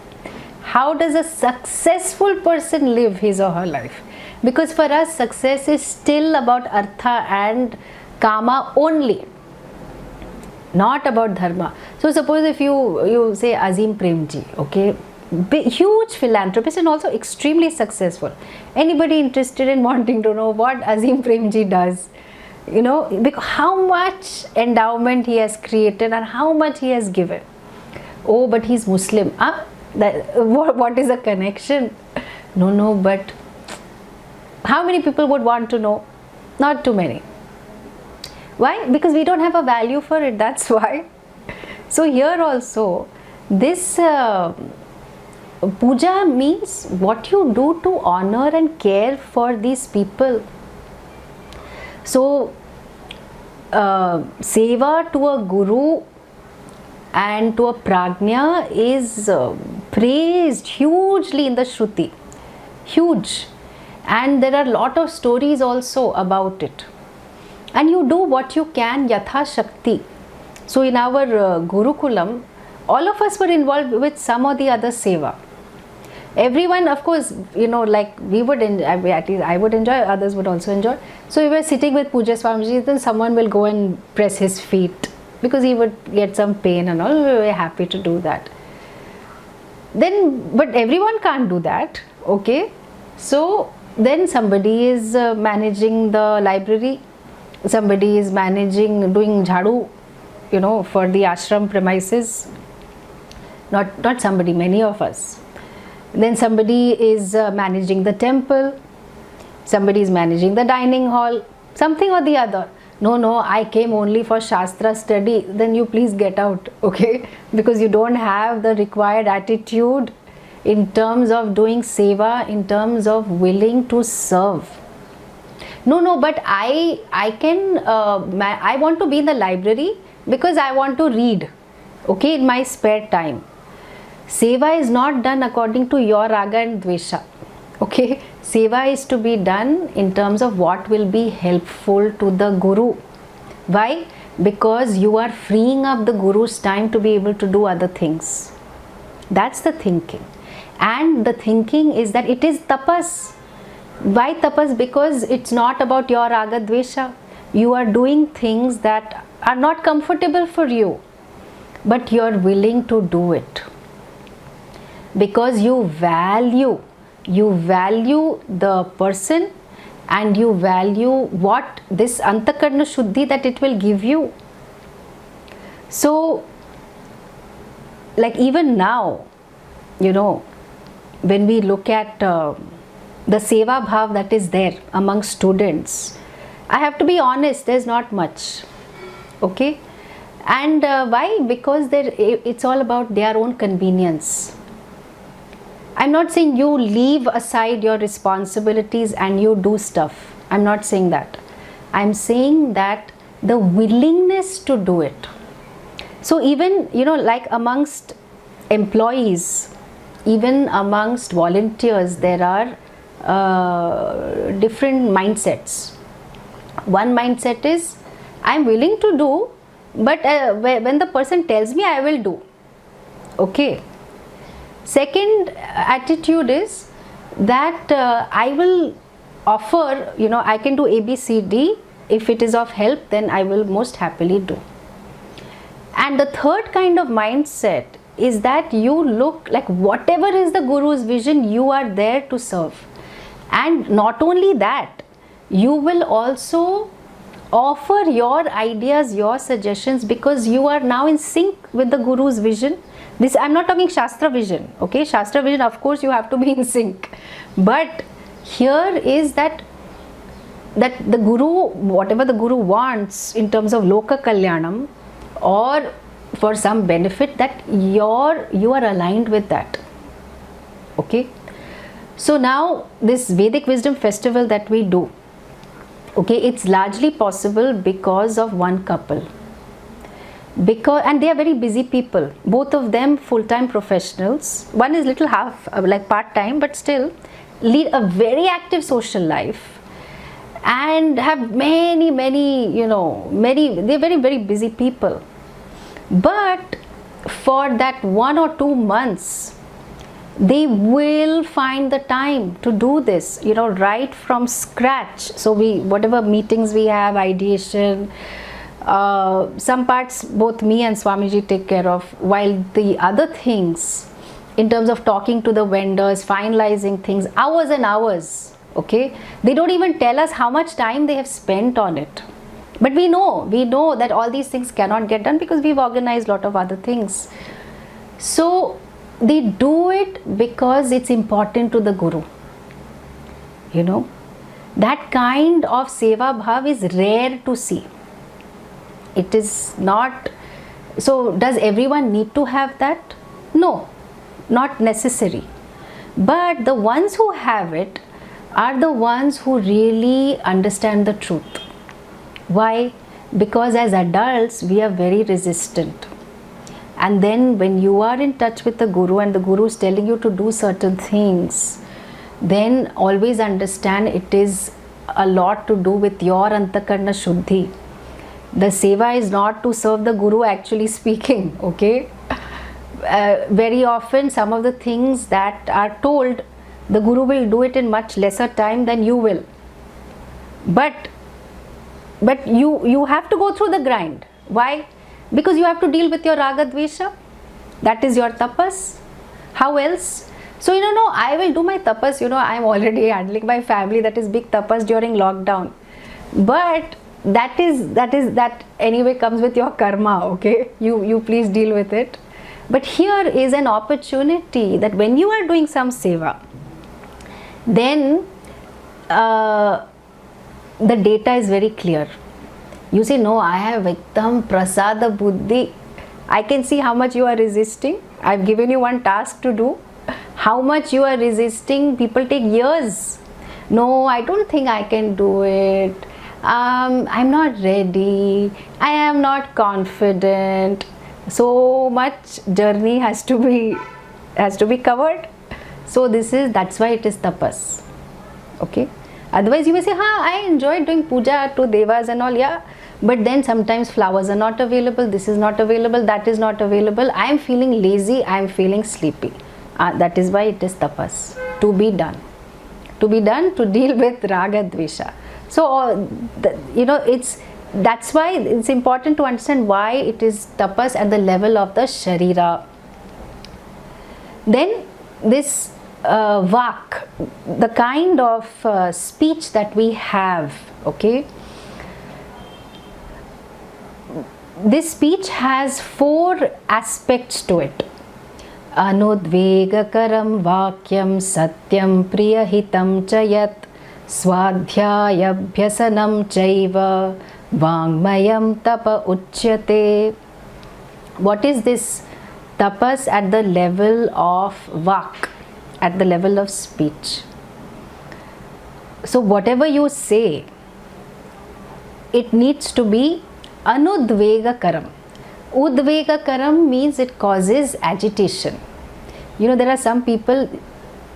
S1: How does a successful person live his or her life? Because for us, success is still about artha and kama only, not about dharma. So suppose if you say Azim Premji, okay, huge philanthropist and also extremely successful. Anybody interested in wanting to know what Azim Premji does? Because how much endowment he has created and how much he has given. Oh, but he's Muslim. What is the connection? No, but how many people would want to know? Not too many. Why? Because we don't have a value for it. That's why. So here also, this puja means what you do to honor and care for these people. So, seva to a guru and to a prajna is praised hugely in the Shruti. Huge. And there are a lot of stories also about it. And you do what you can, yatha shakti. So, in our Gurukulam, all of us were involved with some or the other seva. Everyone, of course, like we would enjoy, at least I would enjoy, others would also enjoy. So we were sitting with Puja Swamiji, then someone will go and press his feet because he would get some pain and all. We were happy to do that. Then, but everyone can't do that, okay? So then somebody is managing the library, somebody is doing jhadu, for the ashram premises. Not somebody, many of us. Then somebody is managing the temple, somebody is managing the dining hall, something or the other. No, I came only for Shastra study. Then you please get out, okay? Because you don't have the required attitude in terms of doing seva, in terms of willing to serve. No, but I want to be in the library because I want to read, okay, in my spare time. Seva is not done according to your raga and dvesha. Okay, seva is to be done in terms of what will be helpful to the guru. Why? Because you are freeing up the guru's time to be able to do other things. That's the thinking. And the thinking is that it is tapas. Why tapas? Because it's not about your raga dvesha. You are doing things that are not comfortable for you, but you are willing to do it. Because you value the person and you value what this antakarna shuddhi that it will give you. So, like even now, when we look at the seva bhav that is there among students, I have to be honest, there's not much, okay? And why? Because it's all about their own convenience. I'm not saying you leave aside your responsibilities and you do stuff. I'm not saying that. I'm saying that the willingness to do it. So even, like amongst employees, even amongst volunteers, there are different mindsets. One mindset is, I'm willing to do, but when the person tells me, I will do. Okay. Second attitude is that I will offer, I can do A, B, C, D. If it is of help, then I will most happily do. And the third kind of mindset is that you look like whatever is the Guru's vision, you are there to serve. And not only that, you will also offer your ideas, your suggestions, because you are now in sync with the Guru's vision. This, I'm not talking Shastra vision, okay? Shastra vision, of course, you have to be in sync. But here is that the Guru, whatever the Guru wants in terms of Loka Kalyanam or for some benefit, that you are aligned with that. Okay? So now this Vedic Wisdom Festival that we do, okay, it's largely possible because of one couple. And they are very busy people, both of them full-time professionals. One is little half, like part-time, but still lead a very active social life and have many, they're very, very busy people. But for that 1 or 2 months, they will find the time to do this, right from scratch. So whatever meetings we have, ideation, some parts both me and Swamiji take care of, while the other things in terms of talking to the vendors, finalizing things, hours and hours, okay? They don't even tell us how much time they have spent on it. But we know that all these things cannot get done because we've organized a lot of other things. So they do it because it's important to the Guru. That kind of Seva Bhav is rare to see. It is not. So does everyone need to have that? No, not necessary. But the ones who have it are the ones who really understand the truth. Why? Because as adults, we are very resistant. And then when you are in touch with the Guru and the Guru is telling you to do certain things, then always understand it is a lot to do with your Antakarna Shuddhi. The Seva is not to serve the Guru, actually speaking, okay? Very often some of the things that are told, the Guru will do it in much lesser time than you will. But you have to go through the grind. Why? Because you have to deal with your Raga Dvesha. That is your tapas. How else? So no, I will do my tapas. I am already handling my family. That is big tapas during lockdown. But that anyway comes with your karma, okay? You please deal with it. But here is an opportunity that when you are doing some seva, then the data is very clear. You say, no, I have ekdam prasada buddhi. I can see how much you are resisting. I've given you one task to do. How much you are resisting. People take years. No, I don't think I can do it. I'm not ready. I am not confident. So much journey has to be covered. So that's why it is tapas. Okay. Otherwise you may say, I enjoy doing puja to devas and all, yeah. But then sometimes flowers are not available, this is not available, that is not available. I am feeling lazy, I am feeling sleepy. That is why it is tapas. To be done. To be done to deal with raga dvesha. So, that's why it's important to understand why it is tapas at the level of the sharira. Then this vak, the kind of speech that we have, okay, this speech has 4 aspects to it. Anudvegakaram vakyam satyam priyahitam chayat swadhyayabhyasanam chaiva vangmayam tapa uchyate. What is this tapas at the level of vak, at the level of speech? So whatever you say, it needs to be anudvegakaram. Udvegakaram means it causes agitation. There are some people,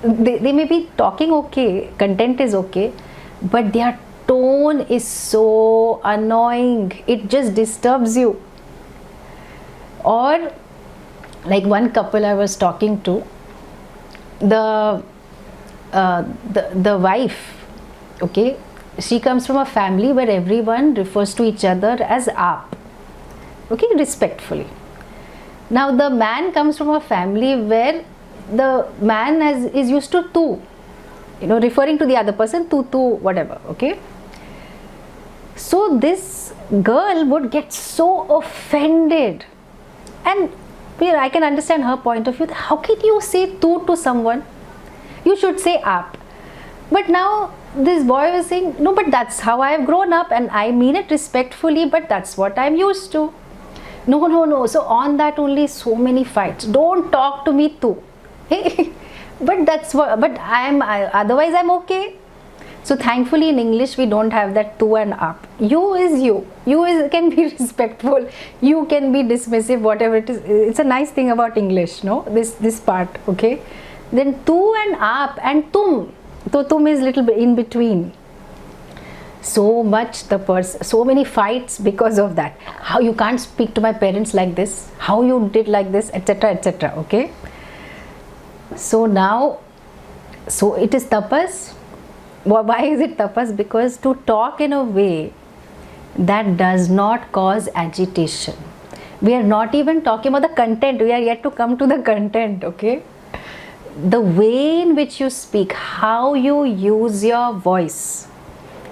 S1: they may be talking okay, content is okay, but their tone is so annoying, it just disturbs you. Or like one couple I was talking to, the wife Okay, she comes from a family where everyone refers to each other as aap. Okay, respectfully. Now the man comes from a family where the man is used to tu, referring to the other person, tu, whatever. Okay, so this girl would get so offended, and I can understand her point of view. How can you say tu to someone? You should say aap. But now this boy was saying, no, but that's how I have grown up, and I mean it respectfully, but that's what I'm used to. No. So on that only so many fights. Don't talk to me too. But that's what. But otherwise I'm okay. So thankfully in English we don't have that tu and up. You is you. Can be respectful. You can be dismissive. Whatever it is. It's a nice thing about English. No, this part. Okay. Then tu and up and tum. So tum is little bit in between. So many fights because of that. How you can't speak to my parents like this, how you did like this, etc, etc. Okay, so now, so it is tapas. Why is it tapas? Because to talk in a way that does not cause agitation. We are not even talking about the content, we are yet to come to the content. Okay, the way in which you speak, how you use your voice.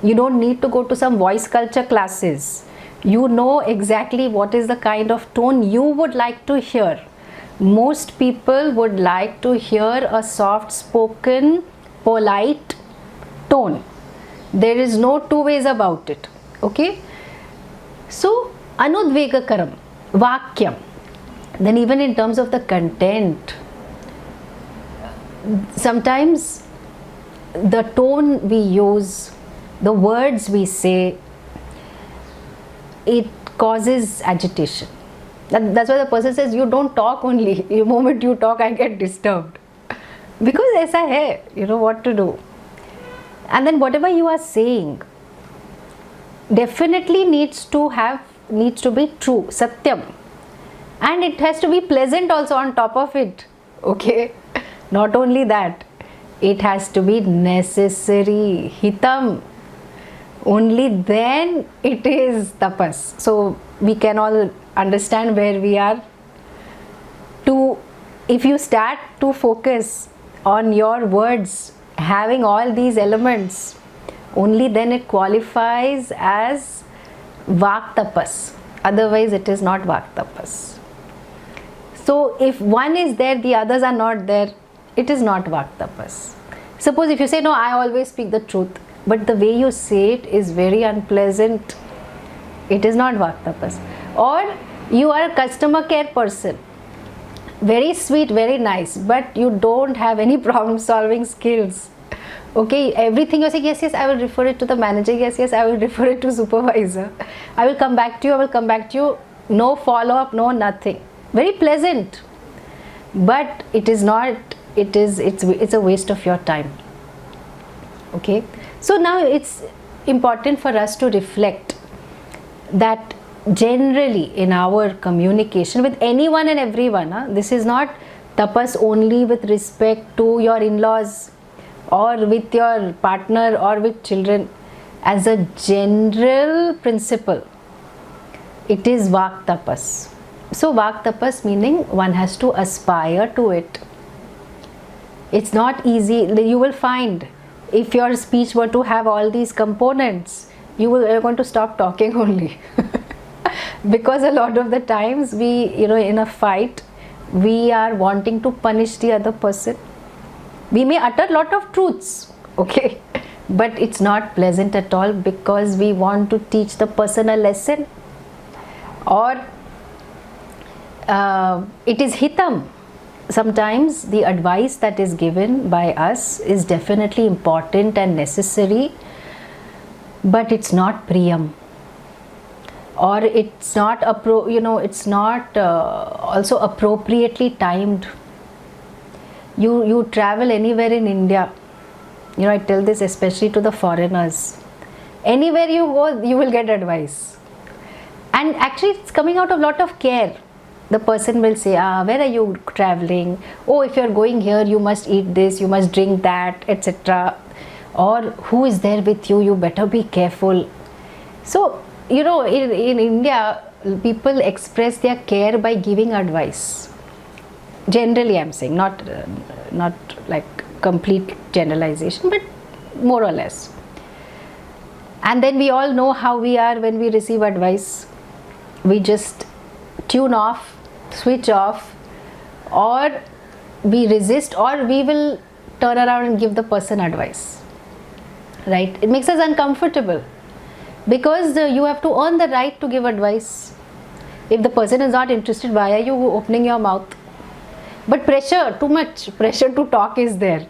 S1: You don't need to go to some voice culture classes. You know exactly what is the kind of tone you would like to hear. Most people would like to hear a soft spoken, polite tone. There is no two ways about it. Okay, so anudvegakaram vakyam. Then even in terms of the content, sometimes the tone we use, the words we say, it causes agitation. That's why the person says, you don't talk only. The moment you talk, I get disturbed. Because aisa hai, you know what to do. And then whatever you are saying definitely needs to be true, satyam. And it has to be pleasant also on top of it. Okay. Not only that, it has to be necessary, hitam. Only then it is tapas. So we can all understand where we are. If you start to focus on your words having all these elements, only then it qualifies as vak tapas. Otherwise it is not vak tapas. So if one is there, the others are not there, it is not vak tapas. Suppose if you say, no, I always speak the truth, but the way you say it is very unpleasant, it is not vak tapas. Or you are a customer care person, very sweet, very nice, but you don't have any problem solving skills. Okay, everything you're saying, yes, I will refer it to the manager, yes, I will refer it to supervisor, I will come back to you, no follow up, no nothing. Very pleasant, but it is not, it's a waste of your time. Okay, so now it's important for us to reflect that generally in our communication with anyone and everyone, this is not tapas only with respect to your in-laws or with your partner or with children. As a general principle, it is vak tapas. So vak tapas meaning one has to aspire to it. It's not easy. You will find if your speech were to have all these components, you're going to stop talking only. Because a lot of the times we, in a fight, we are wanting to punish the other person. We may utter a lot of truths, okay, but it's not pleasant at all because we want to teach the person a lesson. Or it is hitam. Sometimes the advice that is given by us is definitely important and necessary, but it's not priyam, or it's not also appropriately timed. You travel anywhere in India, I tell this especially to the foreigners, anywhere you go you will get advice, and actually it's coming out of a lot of care. The person will say, where are you traveling? Oh, if you're going here, you must eat this, you must drink that, etc. or who is there with you, you better be careful. So in India, people express their care by giving advice. Generally, I'm saying, not like complete generalization, but more or less. And then we all know how we are when we receive advice. We just tune off, switch off, or we resist, or we will turn around and give the person advice, right? It makes us uncomfortable because you have to earn the right to give advice. If the person is not interested, why are you opening your mouth? But pressure, too much pressure to talk is there,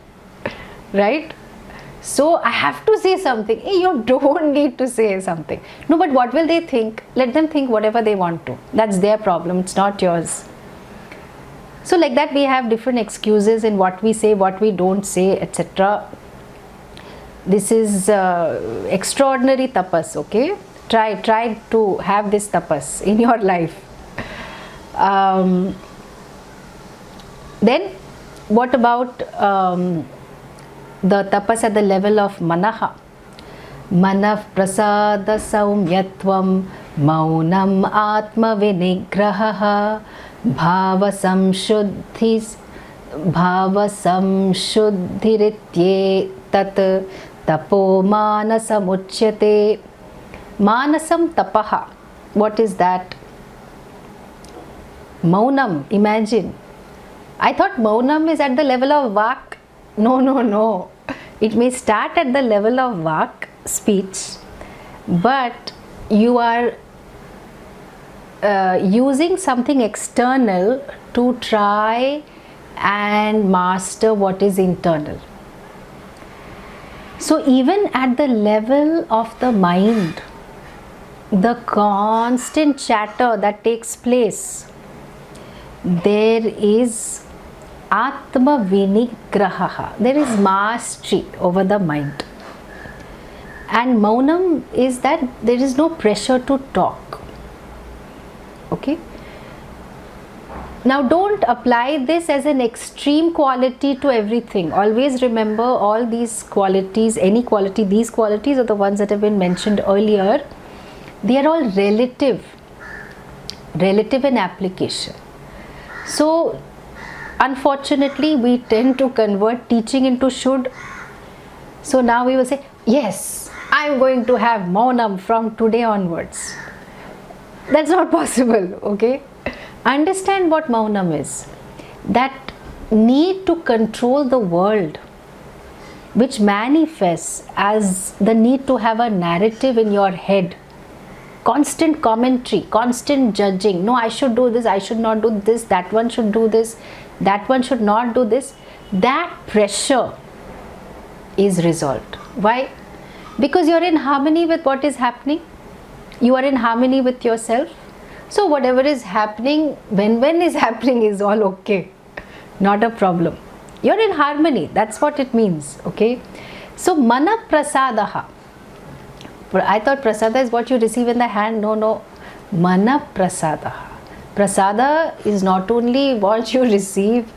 S1: right? So I have to say something. Hey, you don't need to say something. No, but what will they think? Let them think whatever they want to. That's their problem, it's not yours. So like that, we have different excuses in what we say, what we don't say, etc. This is extraordinary tapas, okay? Try to have this tapas in your life. Then what about the tapas at the level of manaha? Manah prasada saumyatvam maunam atma vinigraha bhava samshuddhiritye tat tapo manasamuchyate. Manasam tapaha. What is that? Maunam, imagine. I thought maunam is at the level of vak. No. It may start at the level of vak, speech, but you are using something external to try and master what is internal. So even at the level of the mind, the constant chatter that takes place, there is Atma Vinigraha. There is mastery over the mind. And Maunam is that there is no pressure to talk. Okay? Now don't apply this as an extreme quality to everything. Always remember, all these qualities, any quality, these qualities are the ones that have been mentioned earlier. They are all relative in application. So unfortunately, we tend to convert teaching into should. So now we will say, yes, I am going to have Maunam from today onwards. That's not possible, okay? Understand what Maunam is. That need to control the world, which manifests as the need to have a narrative in your head. Constant commentary, constant judging. No, I should do this, I should not do this, that one should do this, that one should not do this. That pressure is resolved. Why? Because you're in harmony with what is happening. You are in harmony with yourself. So whatever is happening, when is happening is all okay. Not a problem. You're in harmony. That's what it means. Okay. So mana prasadaha. I thought prasada is what you receive in the hand. No. Mana prasadaha. Prasada is not only what you receive,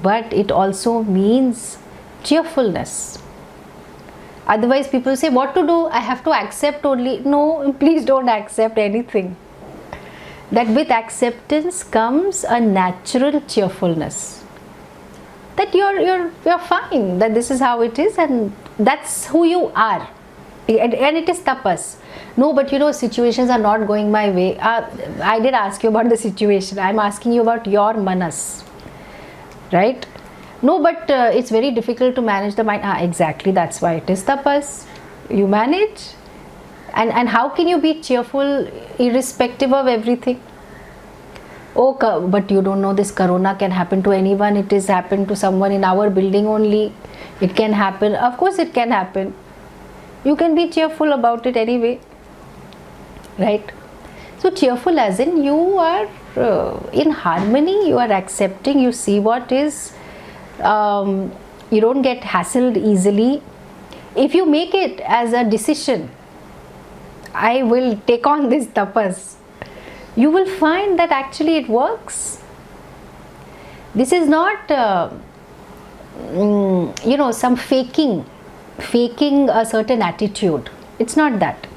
S1: but it also means cheerfulness. Otherwise people say, what to do? I have to accept only. No, please don't accept anything. That with acceptance comes a natural cheerfulness. That you're fine, that this is how it is and that's who you are. And it is tapas. No, but situations are not going my way. I did ask you about the situation. I'm asking you about your manas. Right? No, but it's very difficult to manage the mind. Exactly, that's why it is tapas. You manage. And how can you be cheerful irrespective of everything? Oh, but you don't know, this corona can happen to anyone. It is happened to someone in our building only. It can happen. Of course it can happen. You can be cheerful about it anyway. Right? So cheerful as in you are in harmony, you are accepting, you see what is. You don't get hassled easily. If you make it as a decision, I will take on this tapas, you will find that actually it works. This is not some faking faking a certain attitude. It's not that.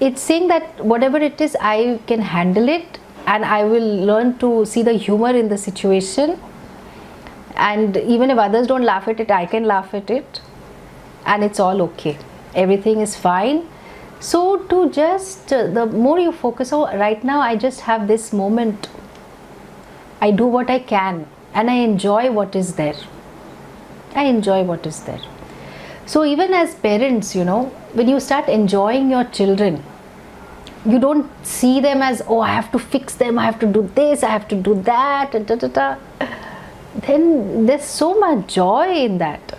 S1: It's saying that whatever it is, I can handle it, and I will learn to see the humor in the situation. And even if others don't laugh at it, I can laugh at it, and it's all okay. Everything is fine. So to just, the more you focus, oh, right now I just have this moment. I do what I can, and I enjoy what is there. I enjoy what is there. So even as parents, when you start enjoying your children, you don't see them as, oh, I have to fix them, I have to do this, I have to do that, and then there's so much joy in that.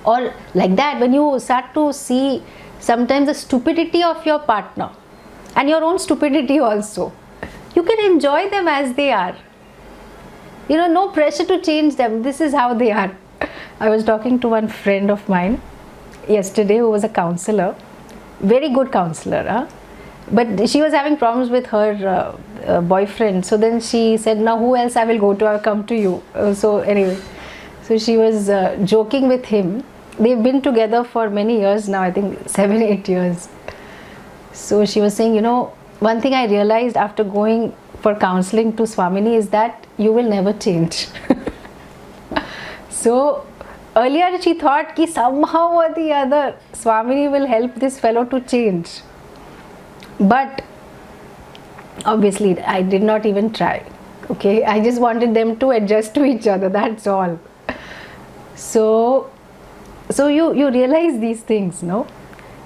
S1: Or like that, when you start to see sometimes the stupidity of your partner and your own stupidity also, you can enjoy them as they are. No pressure to change them. This is how they are. I was talking to one friend of mine yesterday who was a counselor, very good counselor, but she was having problems with her boyfriend. So then she said, now who else I will go to? I'll come to you. So anyway, so she was joking with him. They've been together for many years now, I think 7-8 years. So she was saying, one thing I realized after going for counseling to Swamini is that you will never change. So earlier she thought that somehow or the other Swamini will help this fellow to change. But obviously I did not even try. Okay, I just wanted them to adjust to each other, that's all. So you realize these things, no?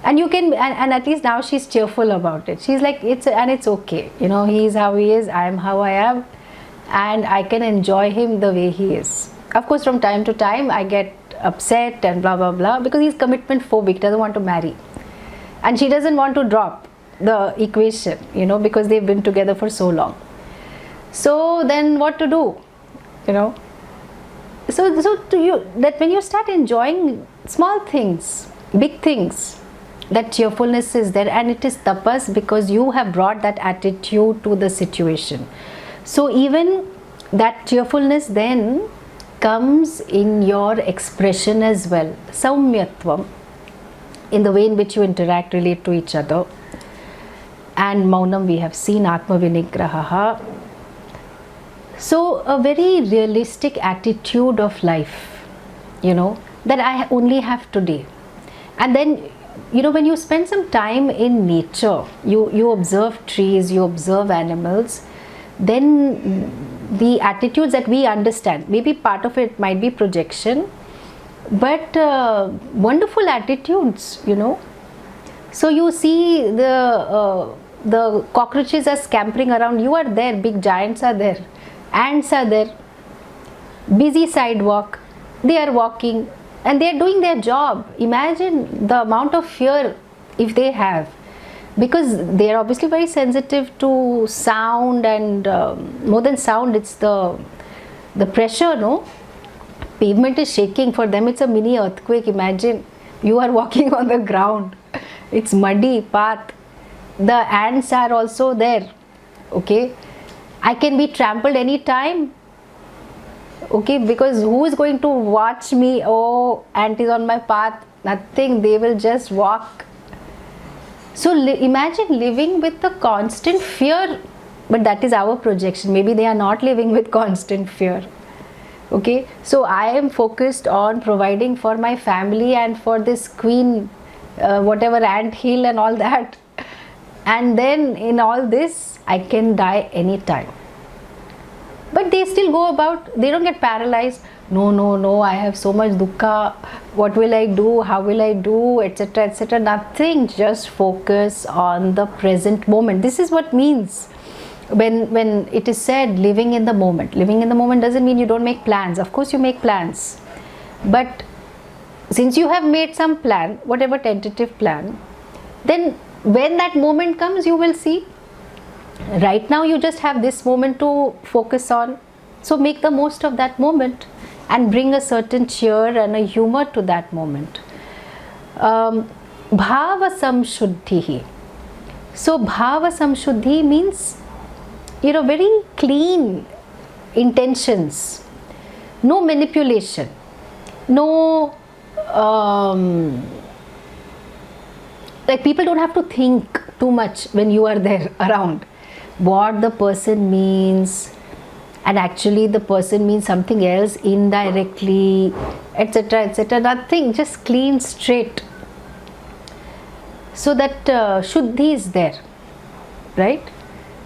S1: And you can, and at least now she's cheerful about it. She's like, it's okay. He is how he is, I am how I am, and I can enjoy him the way he is. Of course, from time to time, I get upset and blah, blah, blah, because he's commitment phobic, doesn't want to marry. And she doesn't want to drop the equation, because they've been together for so long. So then what to do, So to you, that when you start enjoying small things, big things, that cheerfulness is there, and it is tapas because you have brought that attitude to the situation. So even that cheerfulness then comes in your expression as well. Saumyatvam, in the way in which you interact, relate to each other. And Maunam we have seen, Atma Vinigraha. So a very realistic attitude of life, that I only have today. And then, when you spend some time in nature, you observe trees, you observe animals, then the attitudes that we understand, maybe part of it might be projection, but wonderful attitudes, So you see the cockroaches are scampering around, you are there, big giants are there, ants are there, busy sidewalk, they are walking and they are doing their job. Imagine the amount of fear if they have, because they are obviously very sensitive to sound, and more than sound, it's the pressure, no? Pavement is shaking, for them it's a mini earthquake. Imagine you are walking on the ground, it's muddy path, the ants are also there, okay? I can be trampled any time, okay, because who is going to watch me? Oh, ant is on my path. Nothing, they will just walk. So imagine living with the constant fear, but that is our projection. Maybe they are not living with constant fear. Okay, so I am focused on providing for my family and for this queen, whatever, ant hill and all that. And then in all this, I can die anytime. But they still go about, they don't get paralyzed. No, I have so much dukkha. What will I do? How will I do? Etc. etc. Nothing. Just focus on the present moment. This is what means when it is said living in the moment. Living in the moment doesn't mean you don't make plans. Of course you make plans. But since you have made some plan, whatever tentative plan, then when that moment comes, you will see. Right now you just have this moment to focus on. So make the most of that moment and bring a certain cheer and a humor to that moment. Bhava samshuddhi. So bhava samshuddhi means, very clean intentions, no manipulation. no, like people don't have to think too much when you are there around what the person means, and actually the person means something else indirectly, etc., etc. Nothing, just clean straight, so that shuddhi is there, right?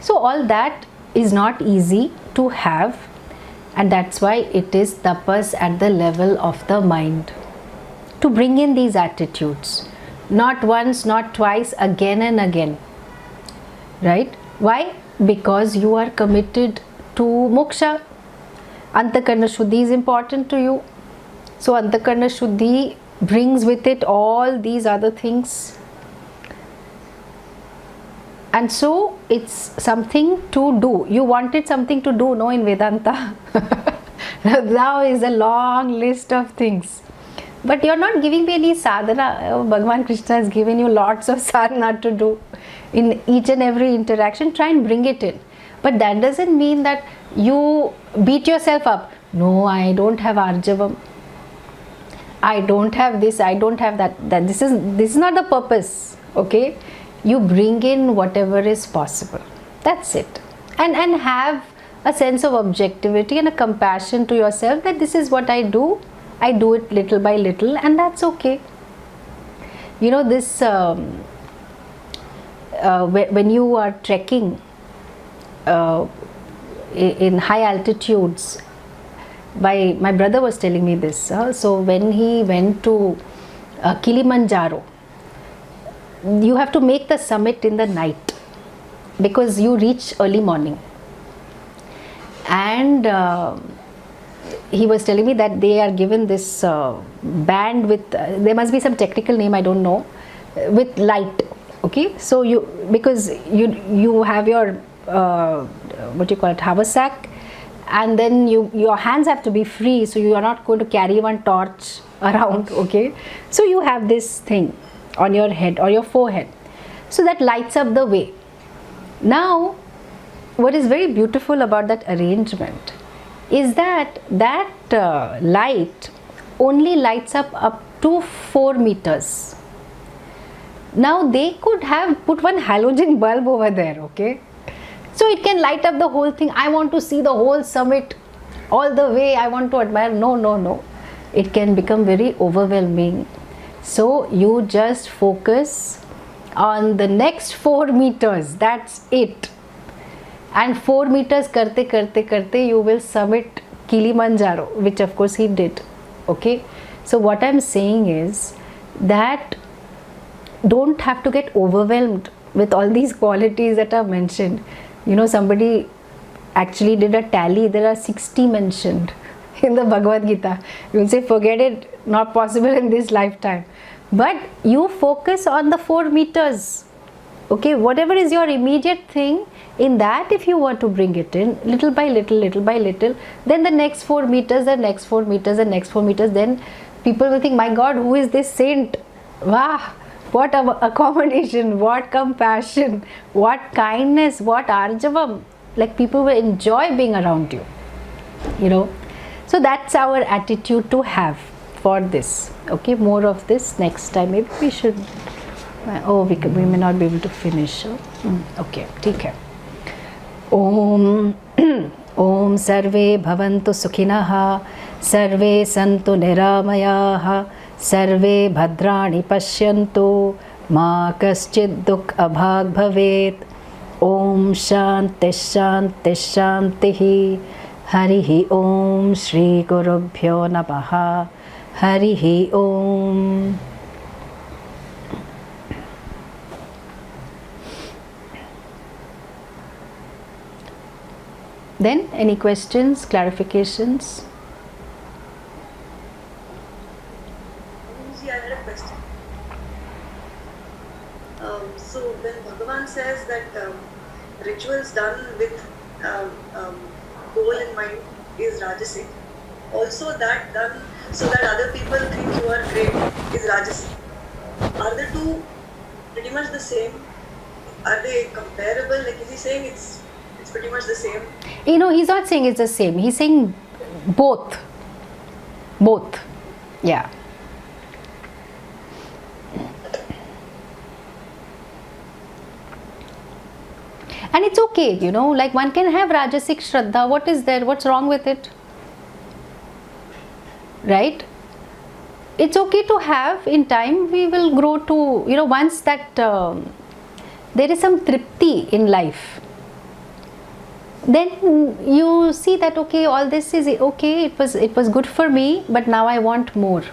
S1: So all that is not easy to have, and that's why it is tapas at the level of the mind, to bring in these attitudes, not once, not twice, again and again, right? Why? Because you are committed to moksha. Antakarna shuddhi is important to you, so antakarna shuddhi brings with it all these other things, and so it's something to do. You wanted something to do, no, in Vedanta. Now is a long list of things, but you're not giving me any sadhana. Bhagavan Krishna has given you lots of sadhana to do in each and every interaction. Try and bring it in, but that doesn't mean that you beat yourself up. No, I don't have arjavam, I don't have this, I don't have that. This is not the purpose. Okay, you bring in whatever is possible, that's it, and have a sense of objectivity and a compassion to yourself, that this is what I do it little by little, and that's okay. You know, this when you are trekking in high altitudes, my brother was telling me this, so when he went to Kilimanjaro, you have to make the summit in the night because you reach early morning, and he was telling me that they are given this band with there must be some technical name, I don't know, with light. Okay, so because you have your what you call it, haversack, and then your hands have to be free, so you are not going to carry one torch around. Okay, so you have this thing on your head or your forehead, so that lights up the way. Now, what is very beautiful about that arrangement is that light only lights up to 4 meters. Now they could have put one halogen bulb over there, okay, so it can light up the whole thing. I want to see the whole summit all the way, I want to admire. No, it can become very overwhelming. So you just focus on the next 4 meters, that's it, and 4 meters karte you will summit Kilimanjaro, which of course he did. Okay, so what I'm saying is that don't have to get overwhelmed with all these qualities that are mentioned. You know, somebody actually did a tally, there are 60 mentioned in the Bhagavad Gita. You will say, forget it, not possible in this lifetime. But you focus on the 4 meters. Okay, whatever is your immediate thing, in that if you want to bring it in little by little, then the next 4 meters, the next 4 meters, the next 4 meters, then people will think, my God, who is this saint? Wow, what accommodation, what compassion, what kindness, what arjavam. Like, people will enjoy being around you, you know. So that's our attitude to have for this. Okay, more of this next time. Maybe we should, we may not be able to finish. Okay, ठीक है. Om Om Sarve Bhavantu Sukhinah, Sarve Santu Niramayaha, Sarve Bhadrani Pashyantu, Ma Kaschid Dukh Abhag Bhavet. Om Shanti Shanti Shanti. Harihi Om Shri Gurubhyo Namaha. Harihi Om. Then, any questions, clarifications?
S3: I had a question. So when Bhagavan says that rituals done with goal in mind is Rajasic, also that done so that other people think you are great is Rajasic. Are the two pretty much the same? Are they comparable? Like, is he saying it's pretty much the same?
S1: You know, he's not saying it's the same. He's saying both. Yeah. And it's okay, you know, like one can have Rajasic Shraddha. What is there? What's wrong with it? Right? It's okay to have. In time we will grow to, you know, once that there is some tripti in life, then you see that okay, all this is okay, it was good for me, but now I want more.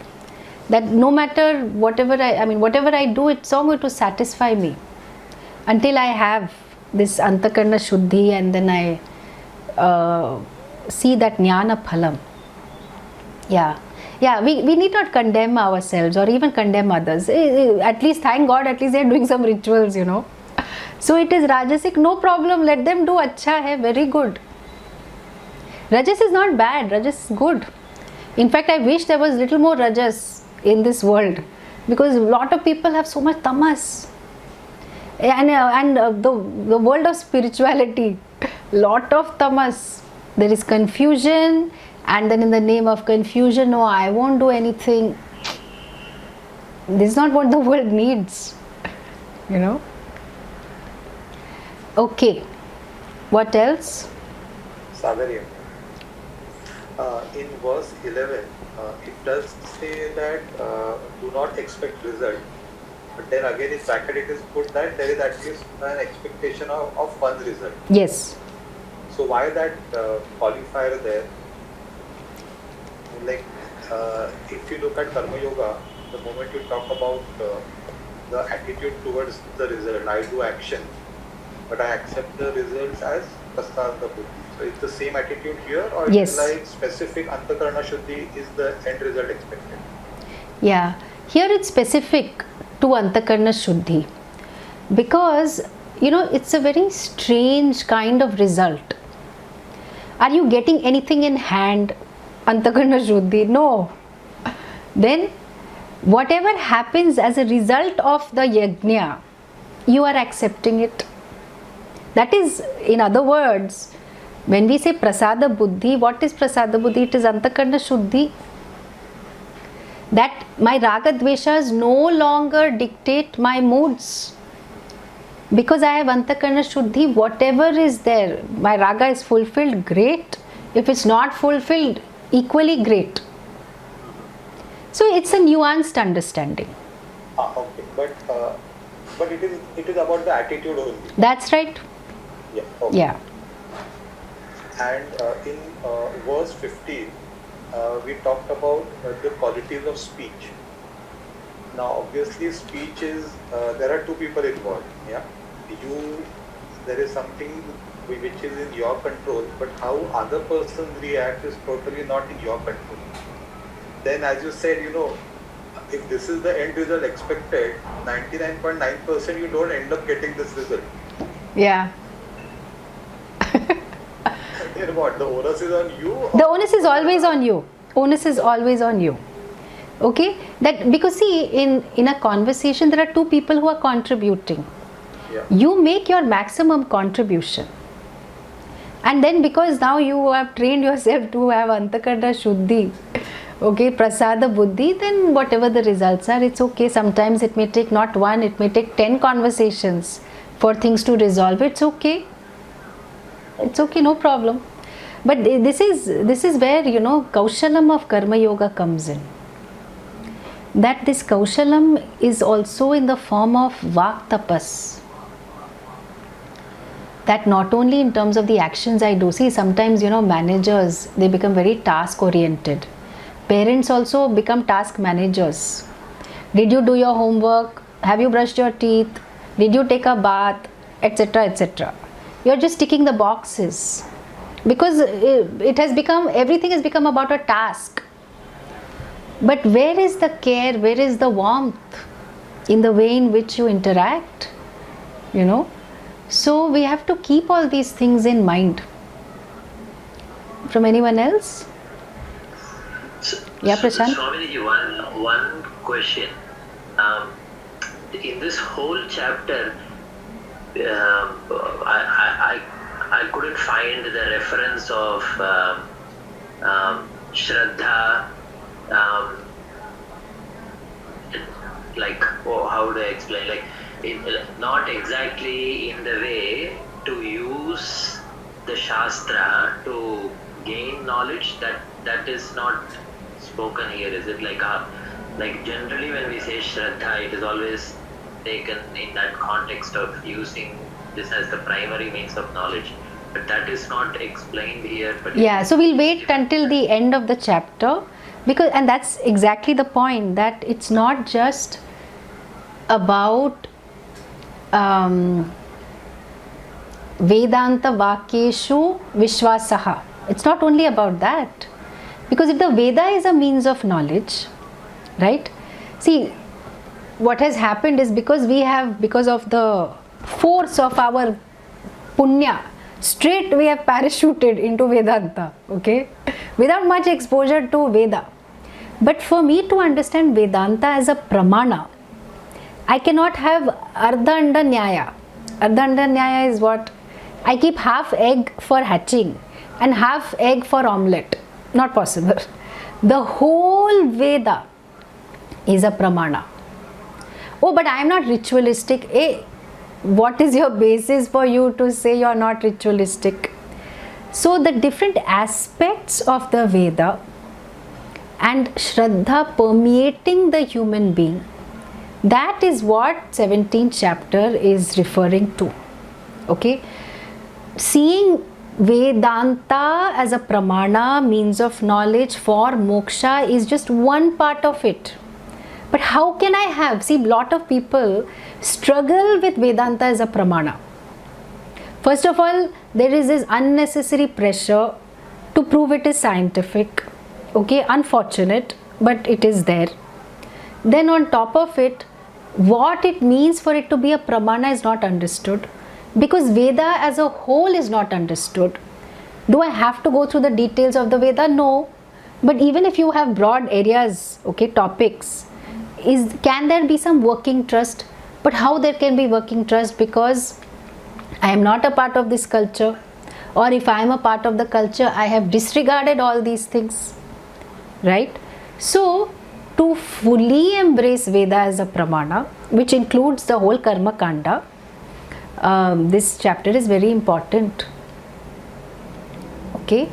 S1: That no matter whatever whatever I do, it's all going to satisfy me until I have this Antakarna Shuddhi, and then I see that Jnana Phalam. Yeah. Yeah, we need not condemn ourselves or even condemn others. At least, thank God, at least they are doing some rituals, you know. So it is Rajasic, no problem, let them do, acha hai, very good. Rajas is not bad, Rajas is good. In fact, I wish there was little more Rajas in this world, because a lot of people have so much tamas. And the world of spirituality, lot of tamas. There is confusion, and then in the name of confusion, no, I won't do anything. This is not what the world needs, you know. Okay, what else?
S4: Sagarya. In verse 11, it does say that do not expect result. But then again in bracket it is put that there is at least an expectation of one result.
S1: Yes.
S4: So why that qualifier there? Like if you look at Karma Yoga, the moment you talk about the attitude towards the result, I do action, but I accept the results as Prasada Buddhi. So it's the same attitude here, or
S1: yes,
S4: it's like specific Antakarna Shuddhi is the end result expected?
S1: Yeah, here it's specific to Antakarna Shuddhi, because you know it's a very strange kind of result. Are you getting anything in hand? Antakarna Shuddhi? No. Then whatever happens as a result of the yajna, you are accepting it. That is, in other words, when we say Prasada Buddhi, what is Prasada Buddhi? It is Antakarna Shuddhi. That my Raga Dveshas no longer dictate my moods. Because I have Antakarna Shuddhi, whatever is there, my Raga is fulfilled, great. If it's not fulfilled, equally great. So it's a nuanced understanding.
S4: Okay, but it is about the attitude only.
S1: That's right.
S4: Yeah. Okay.
S1: Yeah.
S4: And in verse 15, we talked about the qualities of speech. Now, obviously, speech is there are two people involved. Yeah, there is something which is in your control, but how other persons react is totally not in your control. Then, as you said, you know, if this is the end result expected, 99.9% you don't end up getting this result.
S1: Yeah.
S4: Then what? The onus is on you?
S1: The onus is always on you. Onus is always on you. Okay? That because see, in a conversation there are two people who are contributing.
S4: Yeah.
S1: You make your maximum contribution. And then because now you have trained yourself to have Antakarna Shuddhi, okay, Prasada Buddhi, then whatever the results are, it's okay. Sometimes it may take not one, it may take 10 conversations for things to resolve. It's okay. It's okay, no problem. But this is where, you know, Kaushalam of Karma Yoga comes in. That this Kaushalam is also in the form of Vak Tapas. That not only in terms of the actions I do. See, sometimes, you know, managers, they become very task oriented. Parents also become task managers. Did you do your homework? Have you brushed your teeth? Did you take a bath? Etc. etc. You're just ticking the boxes. Because it has become, everything has become about a task. But where is the care? Where is the warmth in the way in which you interact? You know? So we have to keep all these things in mind. From anyone else? Yeah, Prashant?
S5: Swamiji, one question. In this whole chapter, I couldn't find the reference of Shraddha not exactly in the way to use the Shastra to gain knowledge. That is not spoken here, is it? Like generally when we say Shraddha, it is always taken in that context of using this as the primary means of knowledge. But that is not explained here. But
S1: Yeah, so we'll wait until the end of the chapter, because, and that's exactly the point, that it's not just about Vedanta Vakyeshu Vishwasaha. It's not only about that. Because if the Veda is a means of knowledge, right? See, what has happened is because of the force of our punya, straight we have parachuted into Vedanta, okay? Without much exposure to Veda. But for me to understand Vedanta as a pramana, I cannot have Ardhanda Nyaya. Ardhanda Nyaya is what? I keep half egg for hatching and half egg for omelette. Not possible. The whole Veda is a pramana. Oh, but I am not ritualistic. What is your basis for you to say you are not ritualistic? So the different aspects of the Veda and Shraddha permeating the human being, that is what 17th chapter is referring to. Okay, seeing Vedanta as a pramana, means of knowledge for moksha, is just one part of it. But how can I have, see, lot of people struggle with Vedanta as a pramana. First of all, there is this unnecessary pressure to prove it is scientific. Okay, unfortunate, but it is there. Then on top of it, what it means for it to be a pramana is not understood, because Veda as a whole is not understood. Do I have to go through the details of the Veda? No. But even if you have broad areas, okay, topics, can there be some working trust? But how there can be working trust? Because I am not a part of this culture, or if I am a part of the culture, I have disregarded all these things, right? So to fully embrace Veda as a pramana, which includes the whole Karma Kanda, this chapter is very important. Okay.